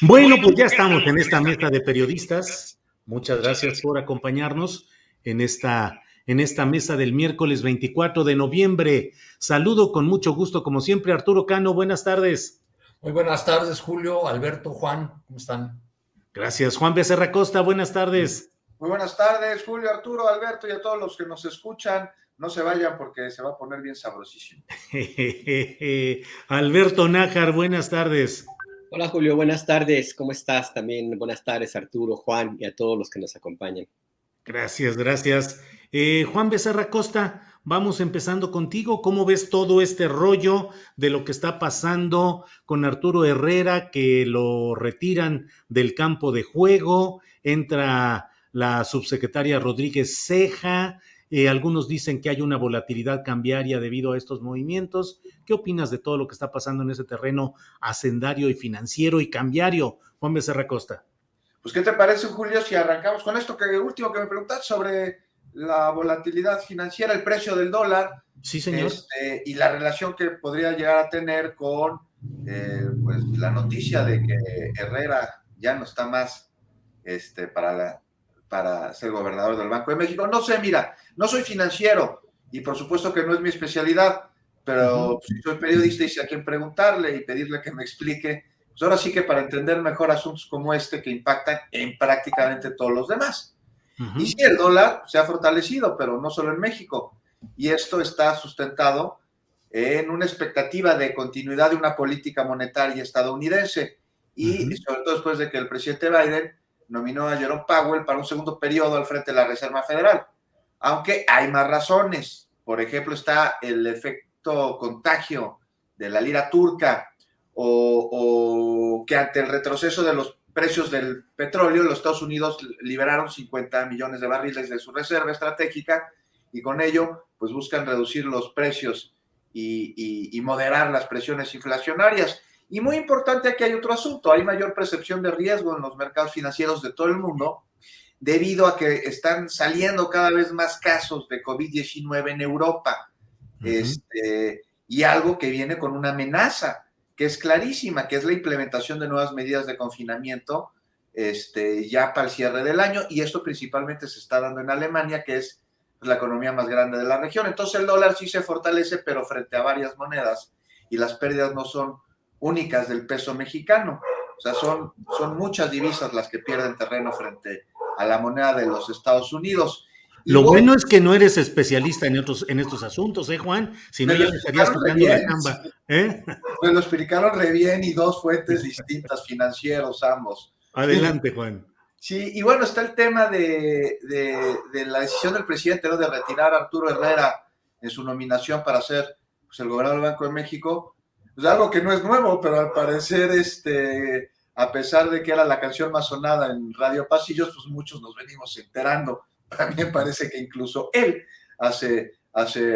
Bueno, pues ya estamos en esta mesa de periodistas. Muchas gracias por acompañarnos en esta mesa del miércoles 24 de noviembre. Saludo con mucho gusto, como siempre, Arturo Cano. Buenas tardes. Muy buenas tardes, Julio, Alberto, Juan, ¿cómo están? Gracias. Juan Becerra Costa, buenas tardes. Muy buenas tardes, Julio, Arturo, Alberto y a todos los que nos escuchan. No se vayan porque se va a poner bien sabrosísimo. Alberto Nájar, buenas tardes. Hola Julio, buenas tardes. ¿Cómo estás? También buenas tardes Arturo, Juan y a todos los que nos acompañan. Gracias, gracias. Juan Becerra Costa, vamos empezando contigo. ¿Cómo ves todo este rollo de lo que está pasando con Arturo Herrera, que lo retiran del campo de juego? Entra la subsecretaria Rodríguez Ceja. Algunos dicen que hay una volatilidad cambiaria debido a estos movimientos. ¿Qué opinas de todo lo que está pasando en ese terreno hacendario y financiero y cambiario? Juan Becerra Costa. Pues, ¿qué te parece, Julio, si arrancamos con esto último que me preguntaste sobre la volatilidad financiera, el precio del dólar? Sí, señor. Y la relación que podría llegar a tener con pues, la noticia de que Herrera ya no está más para ser gobernador del Banco de México. No sé, mira, no soy financiero y por supuesto que no es mi especialidad, pero si soy periodista y sé a quién preguntarle y pedirle que me explique. Pues ahora sí que para entender mejor asuntos como este que impactan en prácticamente todos los demás. Y sí, el dólar se ha fortalecido, pero no solo en México. Y esto está sustentado en una expectativa de continuidad de una política monetaria estadounidense. Y sobre todo después de que el presidente Biden nominó a Jerome Powell para un segundo periodo al frente de la Reserva Federal. Aunque hay más razones. Por ejemplo, está el efecto contagio de la lira turca, o que ante el retroceso de los precios del petróleo, los Estados Unidos liberaron 50 millones de barriles de su reserva estratégica y con ello pues buscan reducir los precios y moderar las presiones inflacionarias. Y muy importante, aquí hay otro asunto, hay mayor percepción de riesgo en los mercados financieros de todo el mundo debido a que están saliendo cada vez más casos de COVID-19 en Europa. Y algo que viene con una amenaza que es clarísima, que es la implementación de nuevas medidas de confinamiento ya para el cierre del año, y esto principalmente se está dando en Alemania, que es la economía más grande de la región. Entonces el dólar sí se fortalece, pero frente a varias monedas, y las pérdidas no son únicas del peso mexicano, o sea, son muchas divisas las que pierden terreno frente a la moneda de los Estados Unidos. Lo bueno es que no eres especialista en estos asuntos, Juan? Si no, ya te estarías tocando la chamba. Me lo explicaron re bien y dos fuentes distintas, financieros ambos. Adelante, Juan. Sí, y bueno, está el tema de la decisión del presidente, ¿no?, de retirar a Arturo Herrera en su nominación para ser pues, el gobernador del Banco de México. Pues algo que no es nuevo, pero al parecer, a pesar de que era la canción más sonada en Radio Pasillos, pues muchos nos venimos enterando. También parece que incluso él hace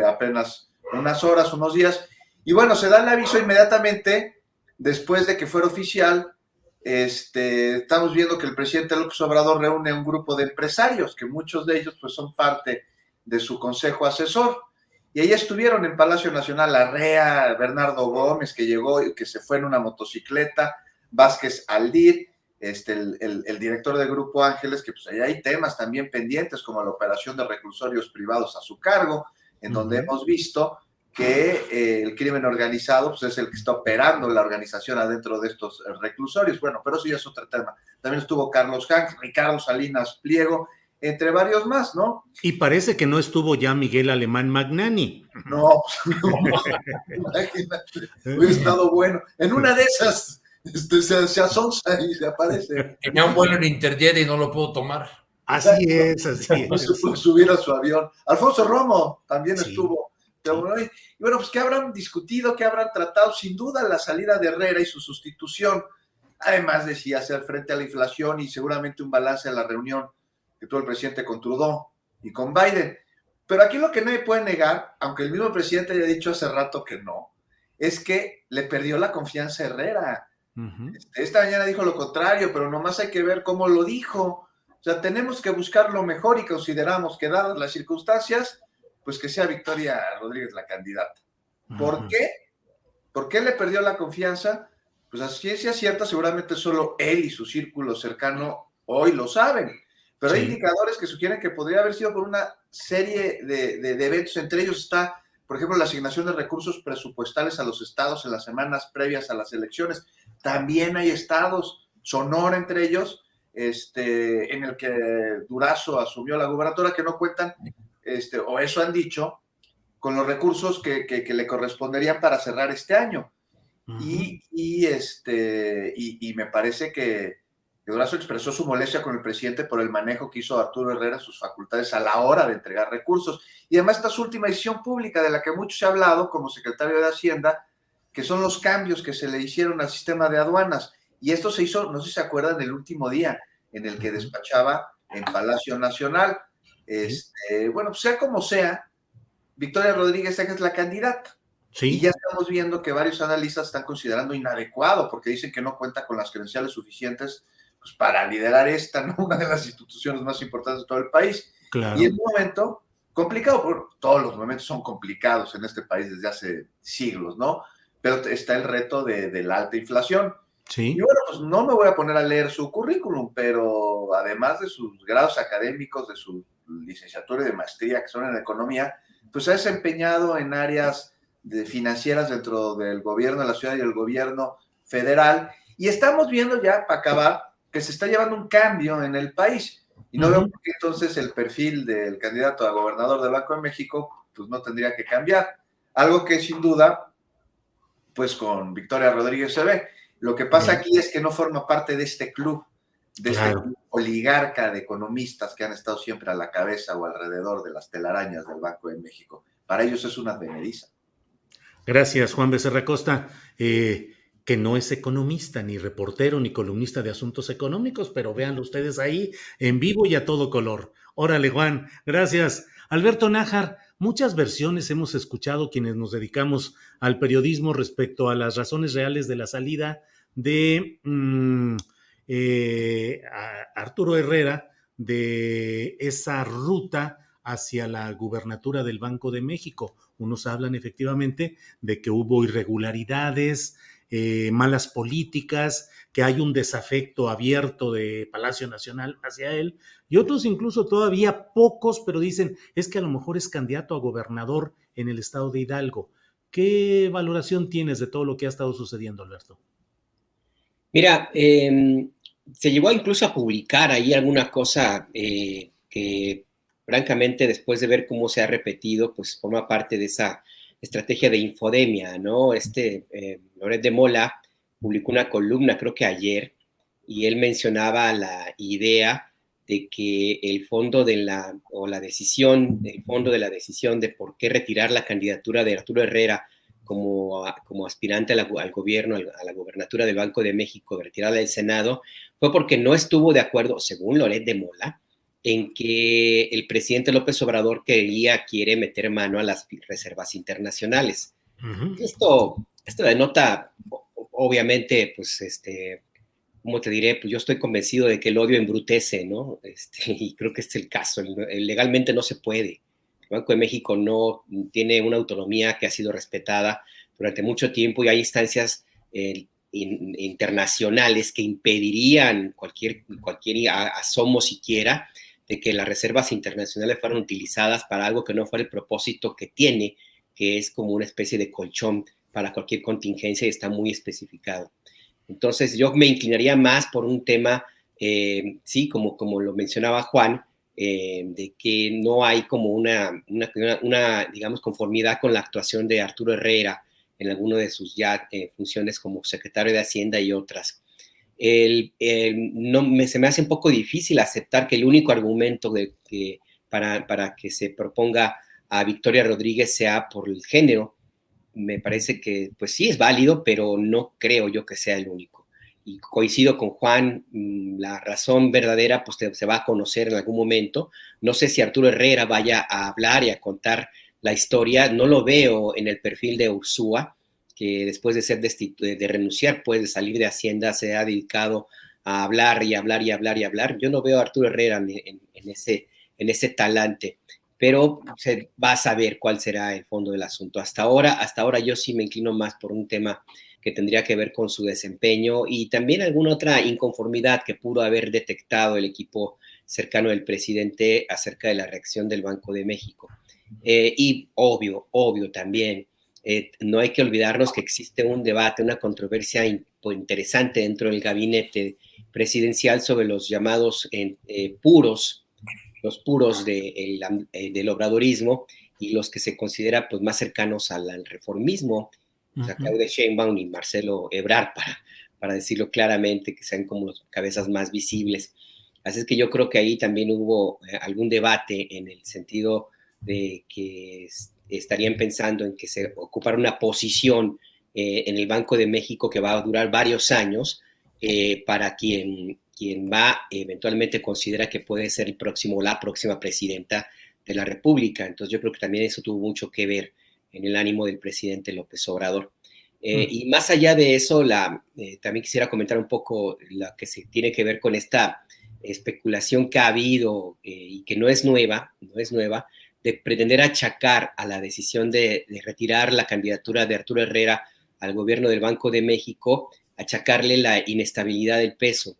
apenas unas horas, unos días. Y bueno, se da el aviso inmediatamente después de que fuera oficial. Estamos viendo que el presidente López Obrador reúne a un grupo de empresarios, que muchos de ellos pues son parte de su consejo asesor. Y ahí estuvieron en Palacio Nacional Larrea, Bernardo Gómez, que llegó y que se fue en una motocicleta, Vázquez Aldir, el director del Grupo Ángeles, que pues ahí hay temas también pendientes, como la operación de reclusorios privados a su cargo, en donde hemos visto que el crimen organizado pues, es el que está operando la organización adentro de estos reclusorios. Bueno, pero eso ya es otro tema. También estuvo Carlos Hanks, Ricardo Salinas Pliego, entre varios más, ¿no? Y parece que no estuvo ya Miguel Alemán Magnani. No, imagínate, hubiera estado bueno. En una de esas se asonza y se aparece. Tenía un vuelo en Interjet y no lo puedo tomar. Así es. No se pudo subir a su avión. Alfonso Romo también estuvo. Y bueno, pues ¿qué habrán discutido? ¿Qué habrán tratado? Sin duda la salida de Herrera y su sustitución. Además decía hacer frente a la inflación y seguramente un balance a la reunión que tuvo el presidente con Trudeau y con Biden. Pero aquí lo que nadie puede negar, aunque el mismo presidente haya dicho hace rato que no, es que le perdió la confianza a Herrera. Esta mañana dijo lo contrario, pero nomás hay que ver cómo lo dijo. O sea, tenemos que buscar lo mejor y consideramos que dadas las circunstancias, pues que sea Victoria Rodríguez la candidata. ¿Por qué? ¿Por qué le perdió la confianza? pues a ciencia cierta seguramente solo él y su círculo cercano hoy lo saben, pero hay indicadores que sugieren que podría haber sido por una serie de eventos. Entre ellos está, por ejemplo, la asignación de recursos presupuestales a los estados en las semanas previas a las elecciones. También hay estados, Sonora entre ellos, en el que Durazo asumió la gubernatura, que no cuentan, o eso han dicho, con los recursos que le corresponderían para cerrar este año. Uh-huh. Y me parece que Durazo expresó su molestia con el presidente por el manejo que hizo Arturo Herrera sus facultades a la hora de entregar recursos. Y además esta es su última decisión pública de la que mucho se ha hablado como secretario de Hacienda, que son los cambios que se le hicieron al sistema de aduanas. Y esto se hizo, no sé si se acuerdan, el último día en el que despachaba en Palacio Nacional. Bueno, pues sea como sea, Victoria Rodríguez es la candidata. Sí. Y ya estamos viendo que varios analistas están considerando inadecuado porque dicen que no cuenta con las credenciales suficientes pues, para liderar esta, ¿no? Una de las instituciones más importantes de todo el país. Claro. Y en un momento complicado, porque todos los momentos son complicados en este país desde hace siglos, ¿no? Pero está el reto de la alta inflación. Sí. Y bueno, pues no me voy a poner a leer su currículum, pero además de sus grados académicos, de su licenciatura y de maestría que son en economía, pues ha desempeñado en áreas financieras dentro del gobierno de la ciudad y el gobierno federal, y estamos viendo ya, para acabar, que se está llevando un cambio en el país, y no veo por qué entonces el perfil del candidato a gobernador del Banco de México, pues no tendría que cambiar, algo que sin duda, pues con Victoria Rodríguez se ve. Lo que pasa aquí es que no forma parte de este club, de este club oligarca de economistas que han estado siempre a la cabeza o alrededor de las telarañas del Banco de México. Para ellos es una advenediza. Gracias, Juan Becerra Costa, que no es economista, ni reportero, ni columnista de asuntos económicos, pero véanlo ustedes ahí en vivo y a todo color. Órale, Juan, gracias. Alberto Nájar, muchas versiones hemos escuchado quienes nos dedicamos al periodismo respecto a las razones reales de la salida de Arturo Herrera de esa ruta hacia la gubernatura del Banco de México. Unos hablan efectivamente de que hubo irregularidades, malas políticas, que hay un desafecto abierto de Palacio Nacional hacia él, y otros incluso todavía pocos, pero dicen, es que a lo mejor es candidato a gobernador en el estado de Hidalgo. ¿Qué valoración tienes de todo lo que ha estado sucediendo, Alberto? Mira, se llegó incluso a publicar ahí alguna cosa que francamente, después de ver cómo se ha repetido, pues forma parte de esa estrategia de infodemia, ¿no? Loret de Mola publicó una columna, creo que ayer, y él mencionaba la idea de que el fondo de la decisión de por qué retirar la candidatura de Arturo Herrera como aspirante al gobierno, a la gobernatura del Banco de México, de retirarla del Senado, fue porque no estuvo de acuerdo, según Loret de Mola, en que el presidente López Obrador quiere meter mano a las reservas internacionales. Uh-huh. Esto denota, obviamente, pues, ¿cómo te diré? Pues yo estoy convencido de que el odio embrutece, ¿no? Y creo que este es el caso. Legalmente no se puede. El Banco de México no tiene una autonomía que ha sido respetada durante mucho tiempo y hay instancias internacionales que impedirían cualquier asomo siquiera de que las reservas internacionales fueran utilizadas para algo que no fuera el propósito que tiene, que es como una especie de colchón para cualquier contingencia y está muy especificado. Entonces yo me inclinaría más por un tema, sí, como lo mencionaba Juan, de que no hay como una, digamos, conformidad con la actuación de Arturo Herrera en alguna de sus funciones como secretario de Hacienda y otras. Se me hace un poco difícil aceptar que el único argumento para que se proponga a Victoria Rodríguez sea por el género. Me parece que pues sí es válido, pero no creo yo que sea el único. Y coincido con Juan, la razón verdadera pues se va a conocer en algún momento. No sé si Arturo Herrera vaya a hablar y a contar la historia, no lo veo en el perfil de Ursúa, que después de renunciar, pues de salir de Hacienda, se ha dedicado a hablar y hablar y hablar y hablar. Yo no veo a Arturo Herrera en ese talante, pero se va a saber cuál será el fondo del asunto. Hasta ahora yo sí me inclino más por un tema que tendría que ver con su desempeño y también alguna otra inconformidad que pudo haber detectado el equipo cercano del presidente acerca de la reacción del Banco de México. Y obvio también, no hay que olvidarnos que existe un debate, una controversia interesante dentro del gabinete presidencial sobre los llamados puros, los puros del obradorismo y los que se consideran pues, más cercanos al reformismo, o sea, Claudia Sheinbaum y Marcelo Ebrard, para decirlo claramente, que sean como las cabezas más visibles. Así es que yo creo que ahí también hubo algún debate en el sentido de que estarían pensando en que se ocupara una posición en el Banco de México que va a durar varios años para quien va eventualmente considera que puede ser la próxima presidenta de la República. Entonces yo creo que también eso tuvo mucho que ver en el ánimo del presidente López Obrador. Y más allá de eso, también quisiera comentar un poco lo que se tiene que ver con esta especulación que ha habido y que no es nueva, de pretender achacar a la decisión de retirar la candidatura de Arturo Herrera al gobierno del Banco de México, achacarle la inestabilidad del peso.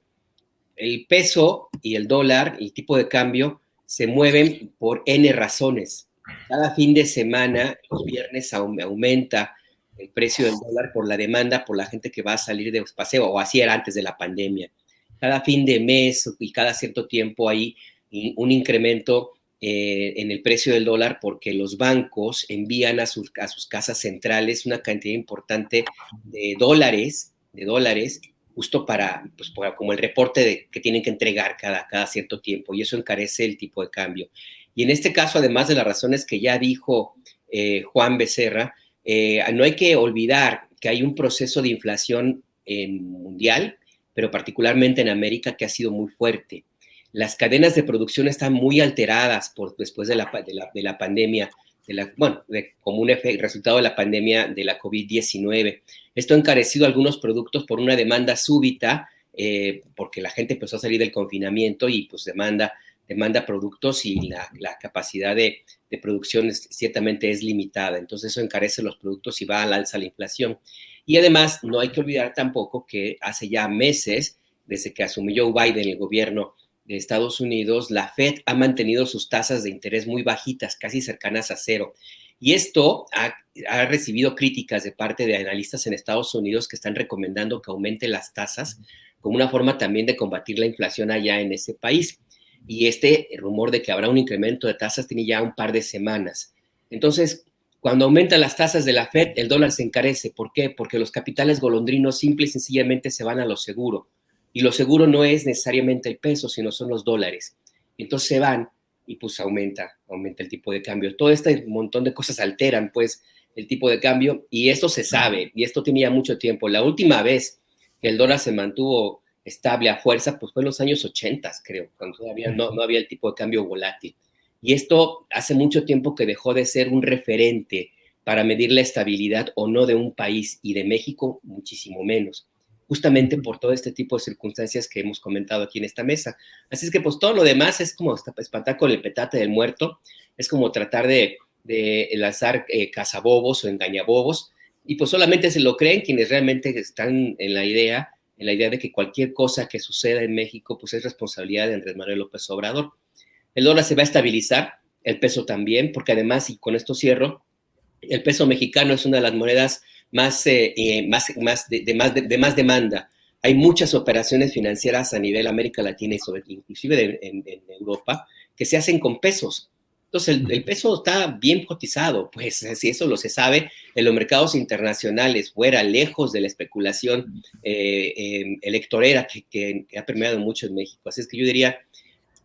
El peso y el dólar, el tipo de cambio, se mueven por N razones. Cada fin de semana, los viernes, aumenta el precio del dólar por la demanda, por la gente que va a salir de paseo, o así era antes de la pandemia. Cada fin de mes y cada cierto tiempo hay un incremento en el precio del dólar porque los bancos envían a sus casas centrales una cantidad importante de dólares, justo pues, como el reporte que tienen que entregar cada cierto tiempo, y eso encarece el tipo de cambio. Y en este caso, además de las razones que ya dijo Juan Becerra, no hay que olvidar que hay un proceso de inflación mundial, pero particularmente en América, que ha sido muy fuerte. Las cadenas de producción están muy alteradas después de la pandemia, como un resultado de la pandemia de la COVID-19. Esto ha encarecido algunos productos por una demanda súbita, porque la gente empezó a salir del confinamiento y pues demanda productos y la capacidad de producción ciertamente es limitada. Entonces eso encarece los productos y va al alza la inflación. Y además no hay que olvidar tampoco que hace ya meses, desde que asumió Joe Biden el gobierno de Estados Unidos, la Fed ha mantenido sus tasas de interés muy bajitas, casi cercanas a cero. Y esto ha recibido críticas de parte de analistas en Estados Unidos que están recomendando que aumente las tasas como una forma también de combatir la inflación allá en ese país. Y este rumor de que habrá un incremento de tasas tiene ya un par de semanas. Entonces, cuando aumentan las tasas de la Fed, el dólar se encarece. ¿Por qué? Porque los capitales golondrinos simple y sencillamente se van a lo seguro. Y lo seguro no es necesariamente el peso, sino son los dólares. Entonces se van y pues aumenta el tipo de cambio. Todo este montón de cosas alteran pues el tipo de cambio y esto se sabe y esto tenía mucho tiempo. La última vez que el dólar se mantuvo estable a fuerza pues fue en los años 80, creo, cuando todavía no había el tipo de cambio volátil. Y esto hace mucho tiempo que dejó de ser un referente para medir la estabilidad o no de un país y de México muchísimo menos, justamente por todo este tipo de circunstancias que hemos comentado aquí en esta mesa. Así es que pues todo lo demás es como espantar con el petate del muerto, es como tratar de lanzar cazabobos o engañabobos, y pues solamente se lo creen quienes realmente están en la idea de que cualquier cosa que suceda en México pues es responsabilidad de Andrés Manuel López Obrador. El dólar se va a estabilizar, el peso también, porque además, y con esto cierro, el peso mexicano es una de las monedas de más demanda. Hay muchas operaciones financieras a nivel América Latina y inclusive en Europa que se hacen con pesos. Entonces el peso está bien cotizado, pues si eso lo se sabe en los mercados internacionales, fuera, lejos de la especulación electorera que ha permeado mucho en México. Así es que yo diría,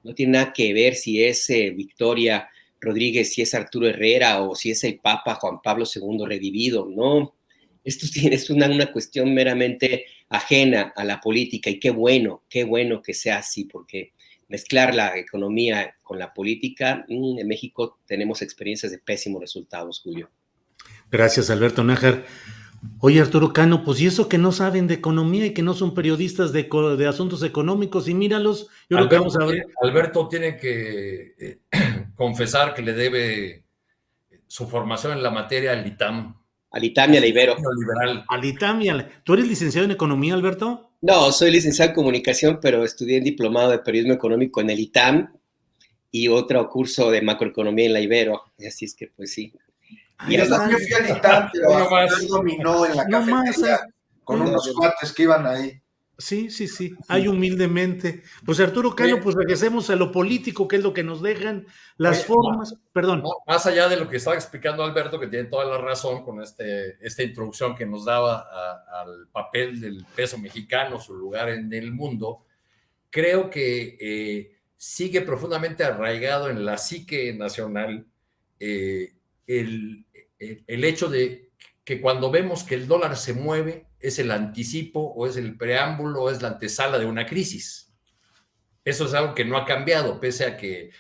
no tiene nada que ver si es Victoria Rodríguez, si es Arturo Herrera o si es el Papa Juan Pablo II revivido, no. Esto es una cuestión meramente ajena a la política y qué bueno que sea así, porque mezclar la economía con la política, en México tenemos experiencias de pésimos resultados, Julio. Gracias, Alberto Nájar. Oye, Arturo Cano, pues y eso que no saben de economía y que no son periodistas de asuntos económicos, y míralos, yo creo que vamos a ver. Alberto tiene que confesar que le debe su formación en la materia al ITAM. Al ITAM y a la Ibero. Neoliberal. Al ITAM y ¿Tú eres licenciado en economía, Alberto? No, soy licenciado en comunicación, pero estudié en diplomado de periodismo económico en el ITAM y otro curso de macroeconomía en la Ibero. Así es que, pues sí. Yo también fui al ITAM, pero No más. dominó en la cafetería con unos cuates que iban ahí. Sí. Hay humildemente. Pues Arturo Cano, pues regresemos a lo político, que es lo que nos dejan las formas. Perdón. Más allá de lo que estaba explicando Alberto, que tiene toda la razón con esta introducción que nos daba al papel del peso mexicano, su lugar en el mundo, creo que sigue profundamente arraigado en la psique nacional el hecho de que cuando vemos que el dólar se mueve es el anticipo o es el preámbulo o es la antesala de una crisis. Eso es algo que no ha cambiado, pese a que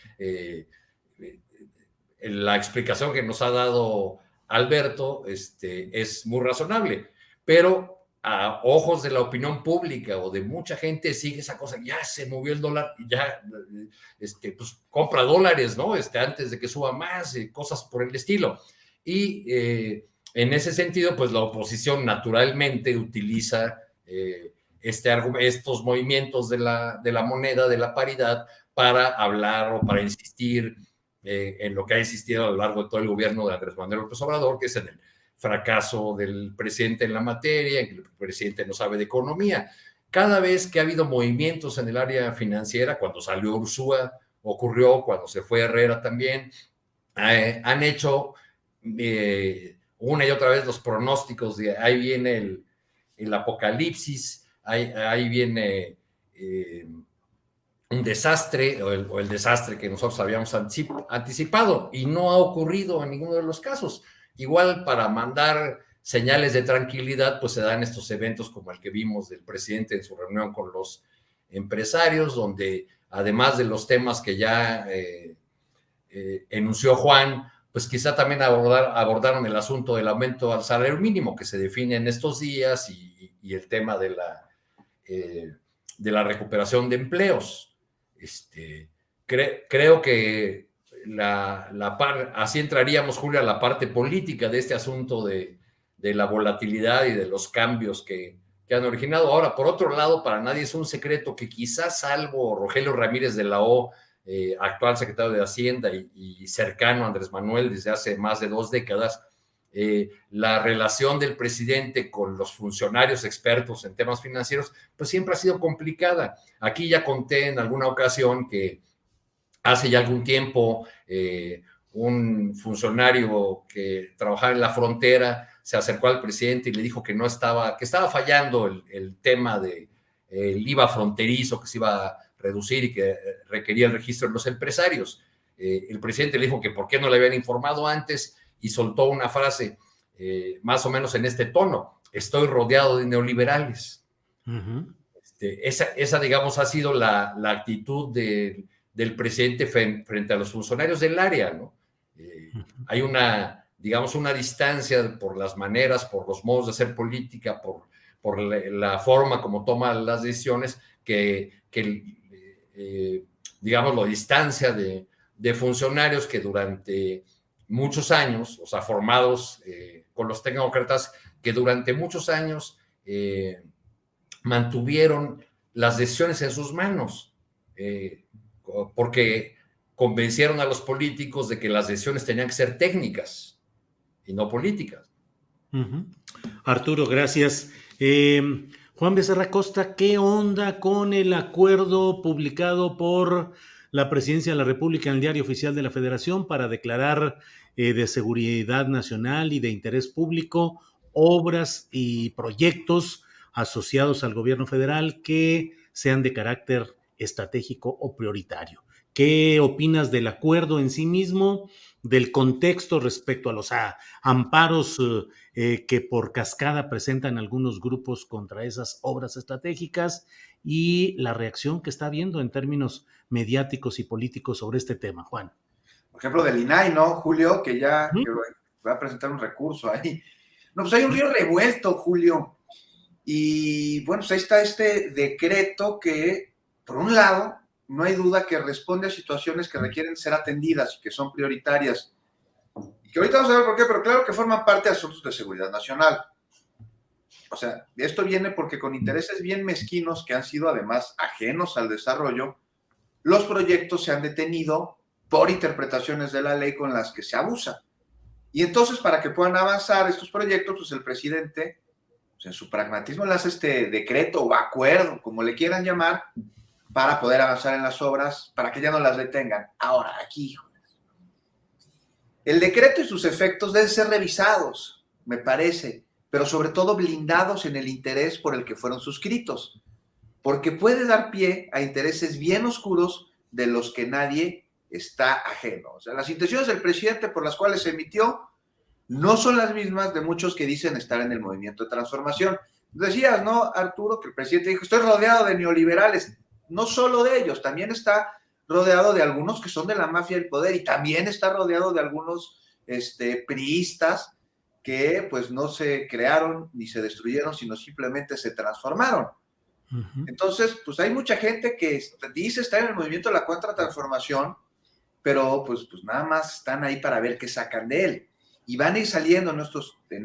la explicación que nos ha dado Alberto es muy razonable, pero a ojos de la opinión pública o de mucha gente sigue esa cosa, ya se movió el dólar, ya pues compra dólares, ¿no? Antes de que suba más, cosas por el estilo. Y en ese sentido, pues la oposición naturalmente utiliza estos movimientos de la moneda, de la paridad, para hablar o para insistir en lo que ha insistido a lo largo de todo el gobierno de Andrés Manuel López Obrador, que es en el fracaso del presidente en la materia, en que el presidente no sabe de economía. Cada vez que ha habido movimientos en el área financiera, cuando salió Ursúa, ocurrió, cuando se fue Herrera también, han hecho una y otra vez los pronósticos de ahí viene el apocalipsis, ahí viene un desastre o el desastre que nosotros habíamos anticipado y no ha ocurrido en ninguno de los casos. Igual para mandar señales de tranquilidad, pues se dan estos eventos como el que vimos del presidente en su reunión con los empresarios, donde además de los temas que ya enunció Juan, pues quizá también abordaron el asunto del aumento al salario mínimo que se define en estos días y el tema de la recuperación de empleos. Creo que así entraríamos, Julio, a la parte política de este asunto de la volatilidad y de los cambios que han originado. Ahora, por otro lado, para nadie es un secreto que quizás salvo Rogelio Ramírez de la O, actual secretario de Hacienda y cercano a Andrés Manuel desde hace más de 2 décadas, la relación del presidente con los funcionarios expertos en temas financieros, pues siempre ha sido complicada. Aquí ya conté en alguna ocasión que hace ya algún tiempo un funcionario que trabajaba en la frontera se acercó al presidente y le dijo que estaba fallando el tema del IVA fronterizo que se iba a reducir y que requería el registro de los empresarios. El presidente le dijo que por qué no le habían informado antes y soltó una frase más o menos en este tono: estoy rodeado de neoliberales. Uh-huh. Esa, digamos, ha sido la actitud del presidente frente a los funcionarios del área, ¿no? Hay una distancia por las maneras, por los modos de hacer política, por la forma como toma las decisiones que digamos, lo distancia de funcionarios que durante muchos años, o sea, formados con los tecnócratas, que durante muchos años mantuvieron las decisiones en sus manos, porque convencieron a los políticos de que las decisiones tenían que ser técnicas y no políticas. Uh-huh. Arturo, gracias. Juan Becerra Costa, ¿qué onda con el acuerdo publicado por la Presidencia de la República en el Diario Oficial de la Federación para declarar de seguridad nacional y de interés público obras y proyectos asociados al gobierno federal que sean de carácter estratégico o prioritario? ¿Qué opinas del acuerdo en sí mismo, del contexto respecto a los amparos que por cascada presentan algunos grupos contra esas obras estratégicas y la reacción que está habiendo en términos mediáticos y políticos sobre este tema, Juan? Por ejemplo, del INAI, ¿no, Julio? Que ya que va a presentar un recurso ahí. No, pues hay un río revuelto, Julio. Y bueno, pues ahí está este decreto que, por un lado, no hay duda que responde a situaciones que requieren ser atendidas y que son prioritarias. Que ahorita vamos a ver por qué, pero claro que forman parte de asuntos de seguridad nacional. O sea, esto viene porque con intereses bien mezquinos que han sido además ajenos al desarrollo, los proyectos se han detenido por interpretaciones de la ley con las que se abusa. Y entonces, para que puedan avanzar estos proyectos, pues el presidente, pues en su pragmatismo, le hace este decreto o acuerdo, como le quieran llamar, para poder avanzar en las obras, para que ya no las detengan. Ahora, aquí, el decreto y sus efectos deben ser revisados, me parece, pero sobre todo blindados en el interés por el que fueron suscritos, porque puede dar pie a intereses bien oscuros de los que nadie está ajeno. O sea, las intenciones del presidente por las cuales se emitió no son las mismas de muchos que dicen estar en el movimiento de transformación. Decías, ¿no, Arturo? Que el presidente dijo, estoy rodeado de neoliberales. No solo de ellos, también está rodeado de algunos que son de la mafia del poder y también está rodeado de algunos priistas que pues no se crearon ni se destruyeron, sino simplemente se transformaron. Entonces, pues hay mucha gente que dice estar en el movimiento de la contratransformación, pero pues nada más están ahí para ver qué sacan de él. Y van a ir saliendo en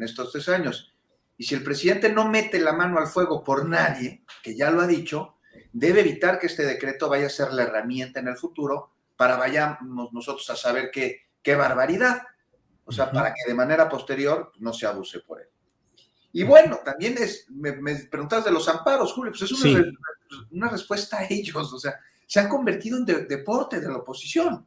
estos 3 años. Y si el presidente no mete la mano al fuego por nadie, que ya lo ha dicho, debe evitar que este decreto vaya a ser la herramienta en el futuro para vayamos nosotros a saber qué barbaridad. O sea, para que de manera posterior no se abuse por él. Y bueno, también me preguntas de los amparos, Julio, pues es una respuesta a ellos, o sea, se han convertido en deporte de la oposición.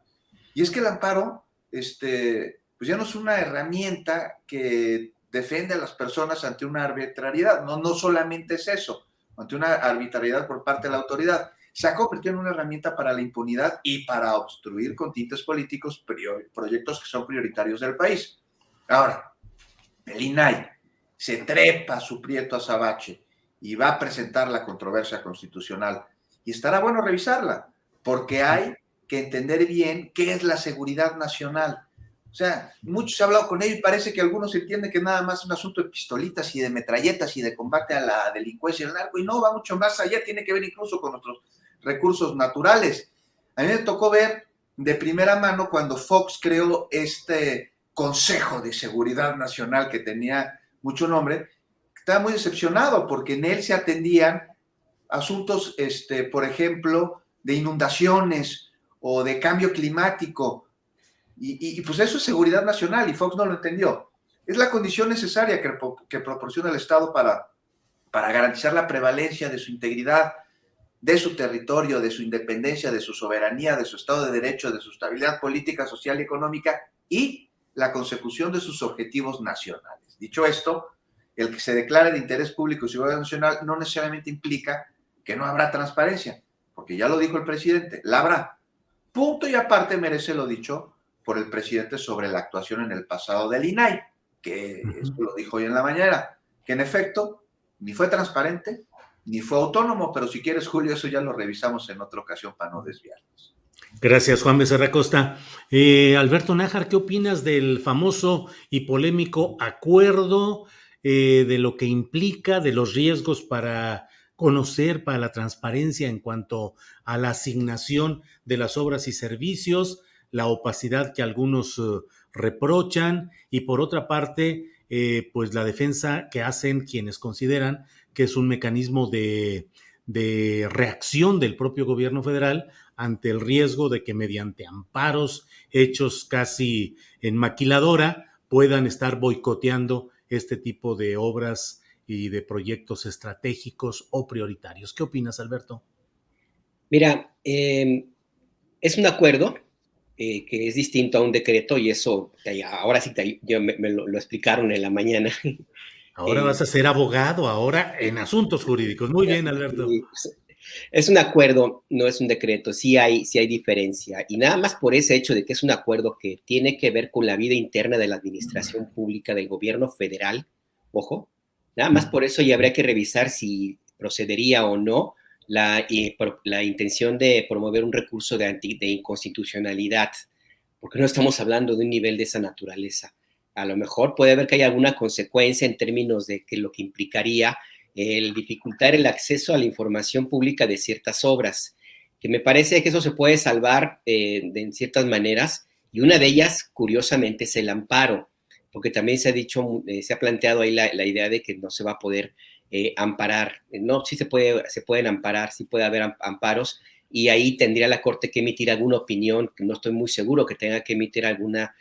Y es que el amparo, pues ya no es una herramienta que defiende a las personas ante una arbitrariedad, no solamente es eso, ante una arbitrariedad por parte de la autoridad, se ha convertido en una herramienta para la impunidad y para obstruir con tintes políticos proyectos que son prioritarios del país. Ahora, el INAI se trepa su prieto azabache y va a presentar la controversia constitucional. Y estará bueno revisarla, porque hay que entender bien qué es la seguridad nacional. O sea, mucho se ha hablado con ellos y parece que algunos entienden que nada más es un asunto de pistolitas y de metralletas y de combate a la delincuencia y el narco, y no, va mucho más allá, tiene que ver incluso con nuestros recursos naturales. A mí me tocó ver de primera mano cuando Fox creó este Consejo de Seguridad Nacional que tenía mucho nombre, estaba muy decepcionado porque en él se atendían asuntos, por ejemplo, de inundaciones o de cambio climático, y pues eso es seguridad nacional y Fox no lo entendió. Es la condición necesaria que proporciona el Estado para garantizar la prevalencia de su integridad, de su territorio, de su independencia, de su soberanía, de su Estado de Derecho, de su estabilidad política, social y económica y la consecución de sus objetivos nacionales. Dicho esto, el que se declare de interés público y seguridad nacional no necesariamente implica que no habrá transparencia, porque ya lo dijo el presidente, la habrá. Punto y aparte merece lo dicho por el presidente sobre la actuación en el pasado del INAI, que esto lo dijo hoy en la mañana, que en efecto ni fue transparente, ni fue autónomo, pero si quieres, Julio, eso ya lo revisamos en otra ocasión para no desviarnos. Gracias, Juan Becerra Costa. Alberto Nájar, ¿qué opinas del famoso y polémico acuerdo, de lo que implica, de los riesgos para conocer, para la transparencia en cuanto a la asignación de las obras y servicios, la opacidad que algunos reprochan y por otra parte, pues la defensa que hacen quienes consideran que es un mecanismo de reacción del propio gobierno federal ante el riesgo de que mediante amparos hechos casi en maquiladora puedan estar boicoteando este tipo de obras y de proyectos estratégicos o prioritarios. ¿Qué opinas, Alberto? Mira, es un acuerdo que es distinto a un decreto y eso, ahora sí ya me lo explicaron en la mañana. Ahora vas a ser abogado, ahora en asuntos jurídicos. Muy bien, Alberto. Es un acuerdo, no es un decreto, sí hay diferencia. Y nada más por ese hecho de que es un acuerdo que tiene que ver con la vida interna de la administración pública del gobierno federal, ojo, nada más por eso ya habría que revisar si procedería o no la intención de promover un recurso de inconstitucionalidad, porque no estamos hablando de un nivel de esa naturaleza. A lo mejor puede haber que haya alguna consecuencia en términos de que lo que implicaría el dificultar el acceso a la información pública de ciertas obras, que me parece que eso se puede salvar en ciertas maneras Y una de ellas, curiosamente, es el amparo, porque también se ha dicho, se ha planteado ahí la idea de que no se va a poder amparar. No, sí se pueden amparar, sí puede haber amparos, y ahí tendría la Corte que emitir alguna opinión, que no estoy muy seguro que tenga que emitir alguna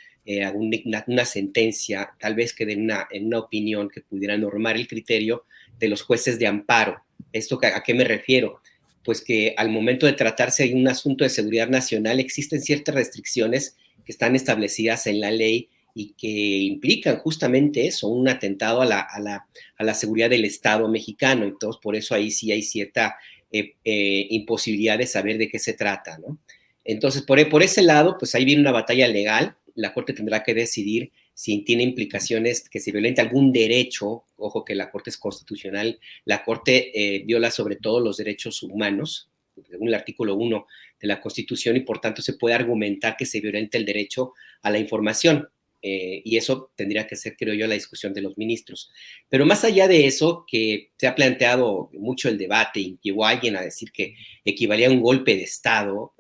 sentencia, tal vez que en una opinión que pudiera normar el criterio de los jueces de amparo. ¿Esto a qué me refiero? Pues que al momento de tratarse de un asunto de seguridad nacional existen ciertas restricciones que están establecidas en la ley y que implican justamente eso, un atentado a la seguridad del Estado mexicano. Entonces, por eso ahí sí hay cierta imposibilidad de saber de qué se trata, ¿no? Entonces, por ese lado, pues ahí viene una batalla legal. La Corte tendrá que decidir si tiene implicaciones que se violente algún derecho. Ojo que la Corte es constitucional. La Corte viola sobre todo los derechos humanos, según el artículo 1 de la Constitución, y por tanto se puede argumentar que se violenta el derecho a la información. Y eso tendría que ser, creo yo, la discusión de los ministros. Pero más allá de eso, que se ha planteado mucho el debate y llegó alguien a decir que equivalía a un golpe de Estado,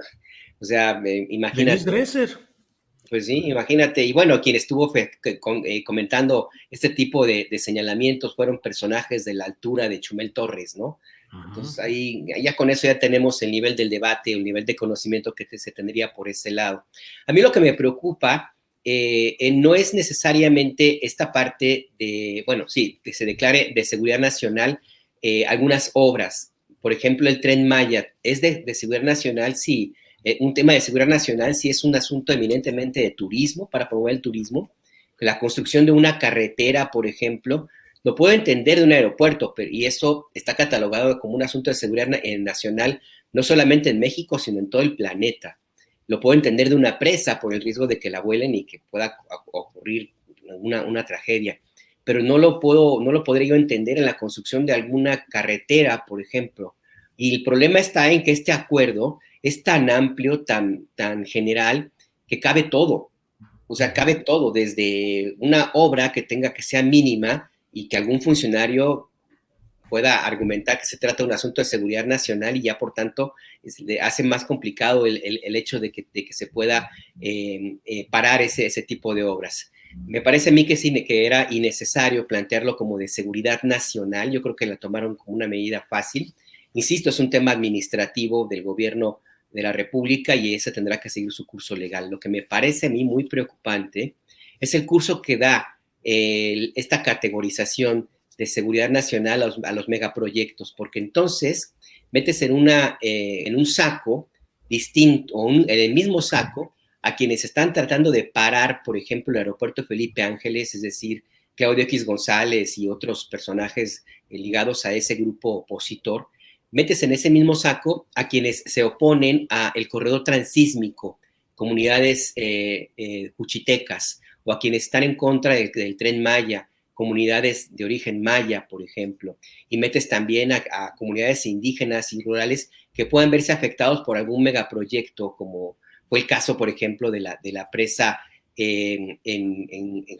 o sea, imagínate. Denise Dresser. Pues sí, imagínate. Y bueno, quien estuvo comentando este tipo de señalamientos fueron personajes de la altura de Chumel Torres, ¿no? Entonces ahí ya con eso ya tenemos el nivel del debate, el nivel de conocimiento que se tendría por ese lado. A mí lo que me preocupa no es necesariamente esta parte de, bueno, sí, que se declare de seguridad nacional algunas obras. Por ejemplo, el Tren Maya es de seguridad nacional, sí. Un tema de seguridad nacional sí es un asunto eminentemente de turismo, para promover el turismo. La construcción de una carretera, por ejemplo, lo puedo entender de un aeropuerto, y eso está catalogado como un asunto de seguridad nacional, no solamente en México, sino en todo el planeta. Lo puedo entender de una presa por el riesgo de que la vuelen y que pueda ocurrir una tragedia, pero no lo podría yo entender en la construcción de alguna carretera, por ejemplo. Y el problema está en que este acuerdo es tan amplio, tan general, que cabe todo. O sea, cabe todo, desde una obra que sea mínima y que algún funcionario pueda argumentar que se trata de un asunto de seguridad nacional y ya, por tanto, hace más complicado el hecho de que se pueda parar ese tipo de obras. Me parece a mí que era innecesario plantearlo como de seguridad nacional. Yo creo que la tomaron como una medida fácil. Insisto, es un tema administrativo del gobierno de la República y ese tendrá que seguir su curso legal. Lo que me parece a mí muy preocupante es el curso que da esta categorización de seguridad nacional a los megaproyectos, porque entonces metes en un saco distinto, o en el mismo saco, a quienes están tratando de parar, por ejemplo, el aeropuerto Felipe Ángeles, es decir, Claudio X González y otros personajes ligados a ese grupo opositor. Metes en ese mismo saco a quienes se oponen al corredor transísmico, comunidades juchitecas, o a quienes están en contra del Tren Maya, comunidades de origen maya, por ejemplo, y metes también a comunidades indígenas y rurales que puedan verse afectados por algún megaproyecto, como fue el caso, por ejemplo, de la presa en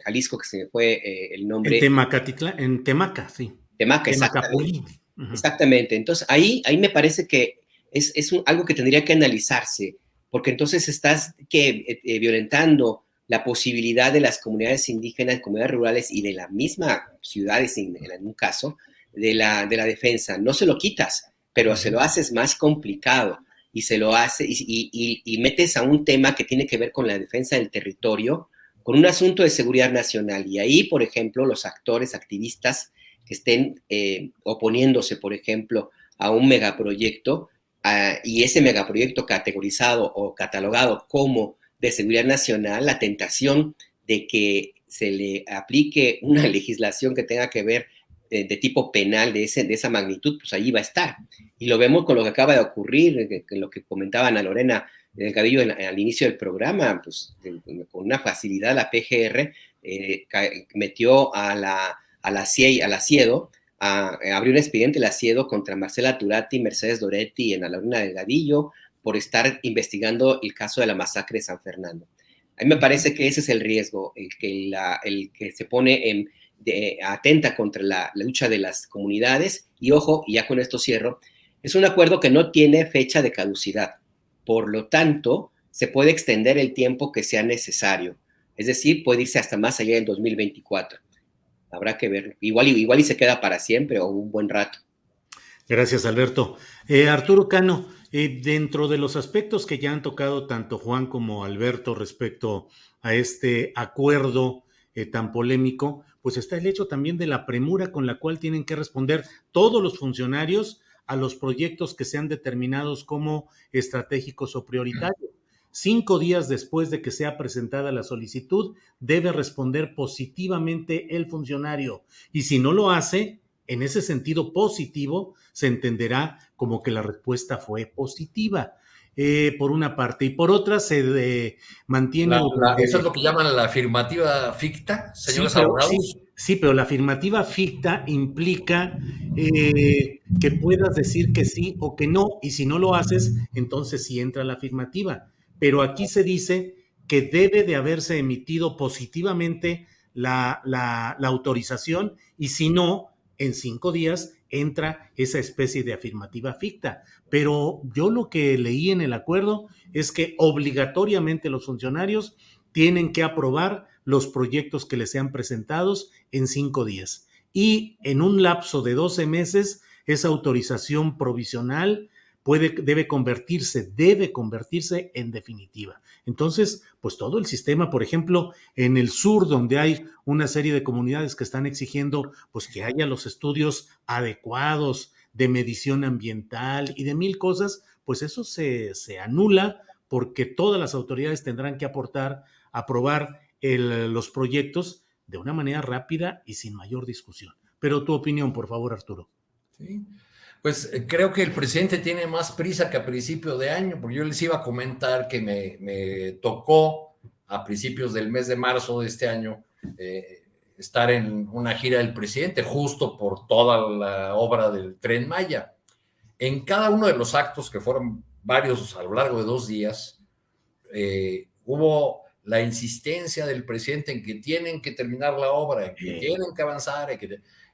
Jalisco, que se me fue el nombre. En Temaca, sí. Temaca, exactamente. Exactamente. Entonces, ahí me parece que es algo que tendría que analizarse, porque entonces estás violentando la posibilidad de las comunidades indígenas, comunidades rurales y de la misma ciudades, en algún caso, de la defensa. No se lo quitas, pero se lo haces más complicado y se lo hace y metes a un tema que tiene que ver con la defensa del territorio, con un asunto de seguridad nacional. Y ahí, por ejemplo, los actores, activistas que estén oponiéndose, por ejemplo, a un megaproyecto, y ese megaproyecto categorizado o catalogado como de seguridad nacional, la tentación de que se le aplique una legislación que tenga que ver de tipo penal de esa magnitud, pues ahí va a estar. Y lo vemos con lo que acaba de ocurrir, lo que comentaba Ana Lorena Delgadillo al inicio del programa, pues con una facilidad la PGR metió a la CIEDO, abrió un expediente la CIEDO contra Marcela Turati, Mercedes Doretti y Ana Lorena Delgadillo, por estar investigando el caso de la masacre de San Fernando. A mí me parece que ese es el riesgo, el que se pone atenta contra la lucha de las comunidades. Y ojo, y ya con esto cierro, es un acuerdo que no tiene fecha de caducidad. Por lo tanto, se puede extender el tiempo que sea necesario. Es decir, puede irse hasta más allá del 2024. Habrá que verlo. Igual y se queda para siempre o un buen rato. Gracias, Alberto. Arturo Cano, dentro de los aspectos que ya han tocado tanto Juan como Alberto respecto a este acuerdo tan polémico, pues está el hecho también de la premura con la cual tienen que responder todos los funcionarios a los proyectos que sean determinados como estratégicos o prioritarios. 5 días después de que sea presentada la solicitud, debe responder positivamente el funcionario. Y si no lo hace, en ese sentido positivo, se entenderá como que la respuesta fue positiva, por una parte. Y por otra, se mantiene... Eso es lo que llaman la afirmativa ficta, señores sí, abogados. Sí, pero la afirmativa ficta implica que puedas decir que sí o que no, y si no lo haces, entonces sí entra la afirmativa. Pero aquí se dice que debe de haberse emitido positivamente la autorización, y si no, en 5 días entra esa especie de afirmativa ficta. Pero yo lo que leí en el acuerdo es que obligatoriamente los funcionarios tienen que aprobar los proyectos que les sean presentados en 5 días. Y en un lapso de 12 meses, esa autorización provisional debe convertirse en definitiva. Entonces, pues todo el sistema, por ejemplo, en el sur, donde hay una serie de comunidades que están exigiendo pues que haya los estudios adecuados de medición ambiental y de 1000 cosas, pues eso se anula, porque todas las autoridades tendrán que aprobar los proyectos de una manera rápida y sin mayor discusión. Pero tu opinión, por favor, Arturo. Sí. Pues creo que el presidente tiene más prisa que a principio de año, porque yo les iba a comentar que me tocó a principios del mes de marzo de este año estar en una gira del presidente, justo por toda la obra del Tren Maya. En cada uno de los actos, que fueron varios a lo largo de 2 días, hubo la insistencia del presidente en que tienen que terminar la obra, en que tienen que avanzar.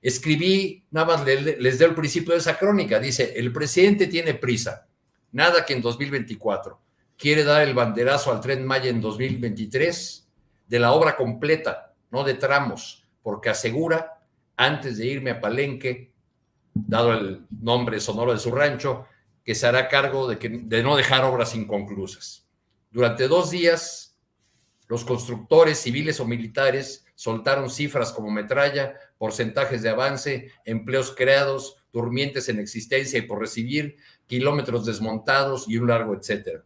Escribí, nada más les doy el principio de esa crónica. Dice: el presidente tiene prisa, nada que en 2024. Quiere dar el banderazo al Tren Maya en 2023, de la obra completa, no de tramos, porque asegura, antes de irme a Palenque, dado el nombre sonoro de su rancho, que se hará cargo de no dejar obras inconclusas. Durante 2 días, los constructores civiles o militares soltaron cifras como metralla, porcentajes de avance, empleos creados, durmientes en existencia y por recibir, kilómetros desmontados y un largo etcétera.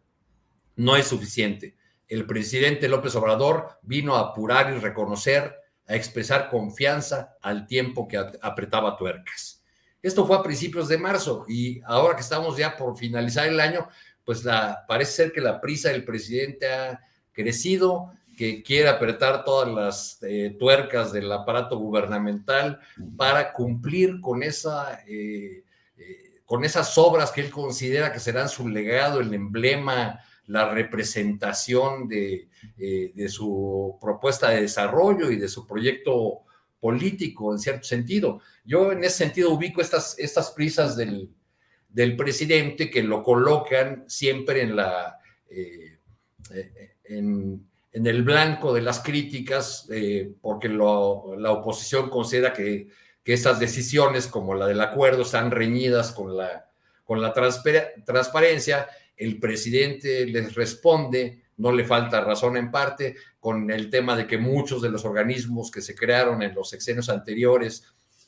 No es suficiente. El presidente López Obrador vino a apurar y reconocer, a expresar confianza al tiempo que apretaba tuercas. Esto fue a principios de marzo, y ahora que estamos ya por finalizar el año, pues parece ser que la prisa del presidente ha crecido, que quiere apretar todas las tuercas del aparato gubernamental para cumplir con esas obras que él considera que serán su legado, el emblema, la representación de su propuesta de desarrollo y de su proyecto político, en cierto sentido. Yo en ese sentido ubico estas prisas del presidente, que lo colocan siempre en el blanco de las críticas, porque la oposición considera que estas decisiones, como la del acuerdo, están reñidas con la transparencia. El presidente les responde, no le falta razón en parte, con el tema de que muchos de los organismos que se crearon en los sexenios anteriores,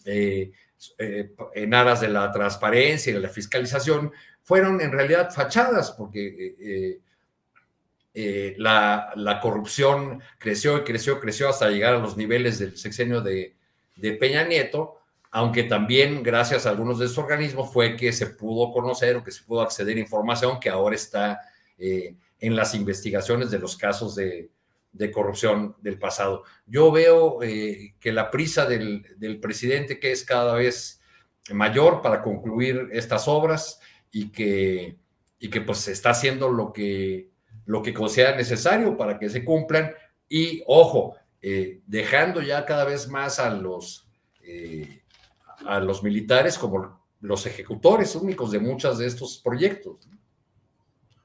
en aras de la transparencia y de la fiscalización, fueron en realidad fachadas, porque la corrupción creció y creció hasta llegar a los niveles del sexenio de Peña Nieto, aunque también gracias a algunos de esos organismos fue que se pudo conocer o que se pudo acceder a información que ahora está en las investigaciones de los casos de corrupción del pasado. Yo veo que la prisa del presidente, que es cada vez mayor para concluir estas obras, y que pues se está haciendo lo que considera necesario para que se cumplan, y ojo, dejando ya cada vez más a los militares como los ejecutores únicos de muchos de estos proyectos.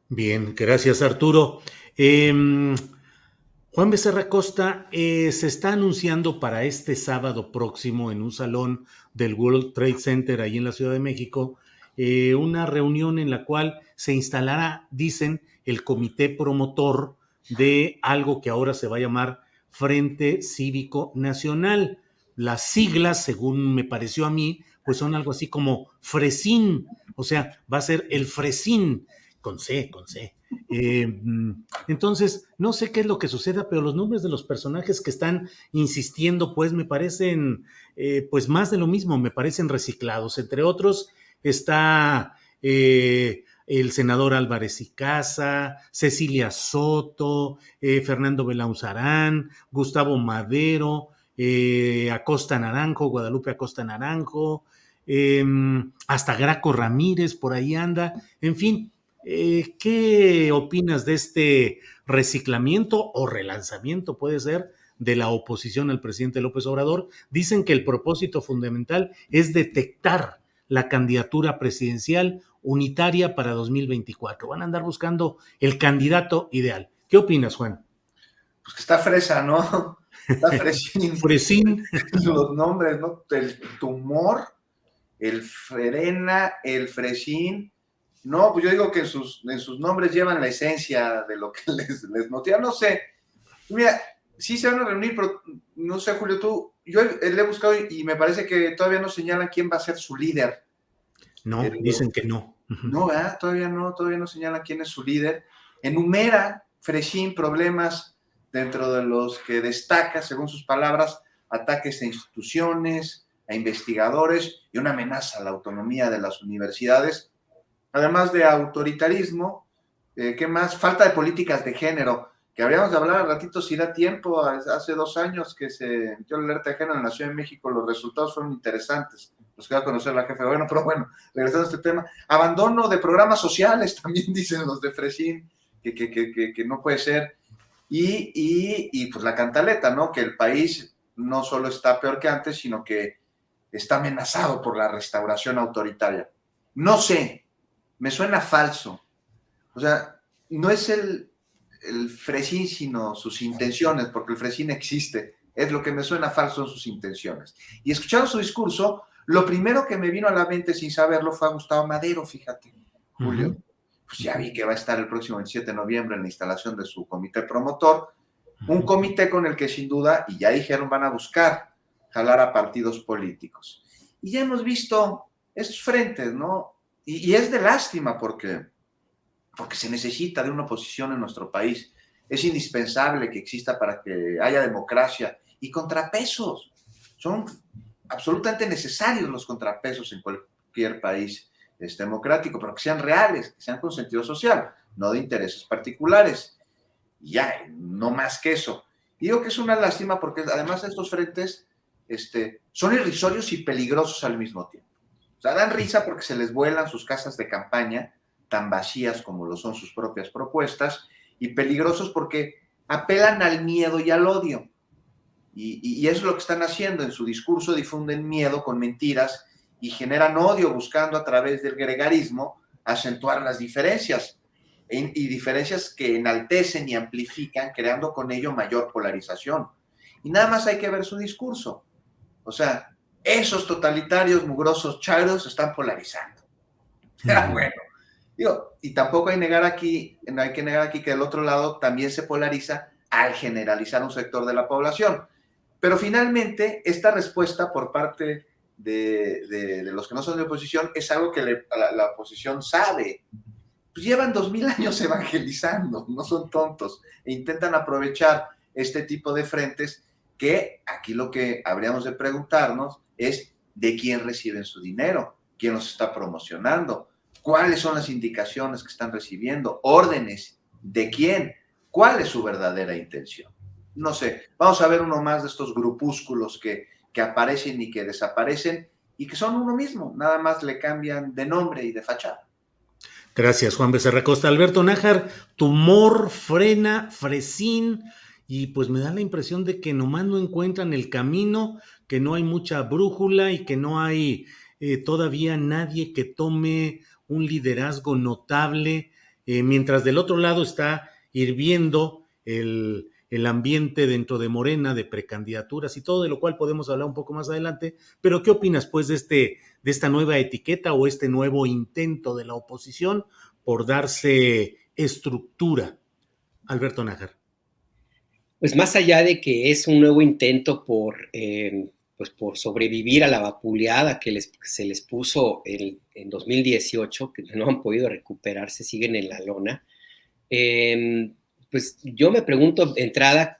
Bien, gracias Arturo. Juan Becerra Costa, se está anunciando para este sábado próximo en un salón del World Trade Center ahí en la Ciudad de México, una reunión en la cual se instalará, dicen, el comité promotor de algo que ahora se va a llamar Frente Cívico Nacional. Las siglas, según me pareció a mí, pues son algo así como Fresín, o sea, va a ser el Fresín, con C, con C. Entonces, no sé qué es lo que suceda, pero los nombres de los personajes que están insistiendo, pues me parecen, pues más de lo mismo, me parecen reciclados. Entre otros está el senador Álvarez y Casa, Cecilia Soto, Fernando Belauzarán, Gustavo Madero, Acosta Naranjo, Guadalupe Acosta Naranjo, hasta Graco Ramírez por ahí anda, en fin. ¿Qué opinas de este reciclamiento o relanzamiento, puede ser, de la oposición al presidente López Obrador? Dicen que el propósito fundamental es detectar la candidatura presidencial unitaria para 2024. Van a andar buscando el candidato ideal. ¿Qué opinas, Juan? Pues que está fresa, ¿no? Está fresín. Fresín. Los nombres, ¿no? El tumor, el frena, el fresín. No, pues yo digo que en sus nombres llevan la esencia de lo que les motiva. No sé. Mira, sí se van a reunir, pero no sé, Julio, yo le he buscado y me parece que todavía no señalan quién va a ser su líder. No, dicen que no. No, ¿verdad? Todavía no señalan quién es su líder. Enumera, Fresín, problemas dentro de los que destaca, según sus palabras, ataques a instituciones, a investigadores y una amenaza a la autonomía de las universidades. Además de autoritarismo, ¿qué más? Falta de políticas de género, que habríamos de hablar al ratito si da tiempo. Hace 2 años que se emitió la alerta de género en la Ciudad de México, los resultados fueron interesantes, los que va a conocer la jefe. Bueno, pero bueno, regresando a este tema, abandono de programas sociales, también dicen los de Fresín, que no puede ser, y pues la cantaleta, ¿no? Que el país no solo está peor que antes, sino que está amenazado por la restauración autoritaria. No sé, me suena falso. O sea, no es el Fresín, sino sus intenciones, porque el Fresín existe. Es lo que me suena falso en sus intenciones. Y escuchando su discurso, lo primero que me vino a la mente sin saberlo fue a Gustavo Madero, fíjate, Julio. Uh-huh. Pues ya vi que va a estar el próximo 27 de noviembre en la instalación de su comité promotor, un comité con el que sin duda, y ya dijeron, van a buscar jalar a partidos políticos. Y ya hemos visto estos frentes, ¿no? Y es de lástima porque se necesita de una oposición en nuestro país. Es indispensable que exista para que haya democracia y contrapesos. Son absolutamente necesarios los contrapesos en cualquier país democrático, pero que sean reales, que sean con sentido social, no de intereses particulares. Y ya, no más que eso. Y digo que es una lástima porque además estos frentes son irrisorios y peligrosos al mismo tiempo. O sea, dan risa porque se les vuelan sus casas de campaña, tan vacías como lo son sus propias propuestas, y peligrosos porque apelan al miedo y al odio. Y eso es lo que están haciendo. En su discurso difunden miedo con mentiras y generan odio buscando a través del gregarismo acentuar las diferencias, y diferencias que enaltecen y amplifican, creando con ello mayor polarización. Y nada más hay que ver su discurso. O sea, esos totalitarios, mugrosos, chairos están polarizando. Bueno, digo, y tampoco hay que negar aquí que del otro lado también se polariza al generalizar un sector de la población. Pero finalmente, esta respuesta por parte de los que no son de oposición es algo que la oposición sabe. Pues llevan 2000 años evangelizando, no son tontos, e intentan aprovechar este tipo de frentes que aquí lo que habríamos de preguntarnos es de quién reciben su dinero, quién los está promocionando, cuáles son las indicaciones que están recibiendo, órdenes, de quién, cuál es su verdadera intención. No sé, vamos a ver uno más de estos grupúsculos que aparecen y que desaparecen y que son uno mismo, nada más le cambian de nombre y de fachada. Gracias, Juan Becerra Costa. Alberto Nájar, tumor, frena, Fresín, y pues me da la impresión de que nomás no encuentran el camino, que no hay mucha brújula y que no hay todavía nadie que tome un liderazgo notable mientras del otro lado está hirviendo el ambiente dentro de Morena, de precandidaturas y todo, de lo cual podemos hablar un poco más adelante. Pero, ¿qué opinas, pues, de esta nueva etiqueta o este nuevo intento de la oposición por darse estructura? Alberto Nájar. Pues más allá de que es un nuevo intento pues por sobrevivir a la vapuleada que se les puso en 2018, que no han podido recuperarse, siguen en la lona, pues yo me pregunto de entrada,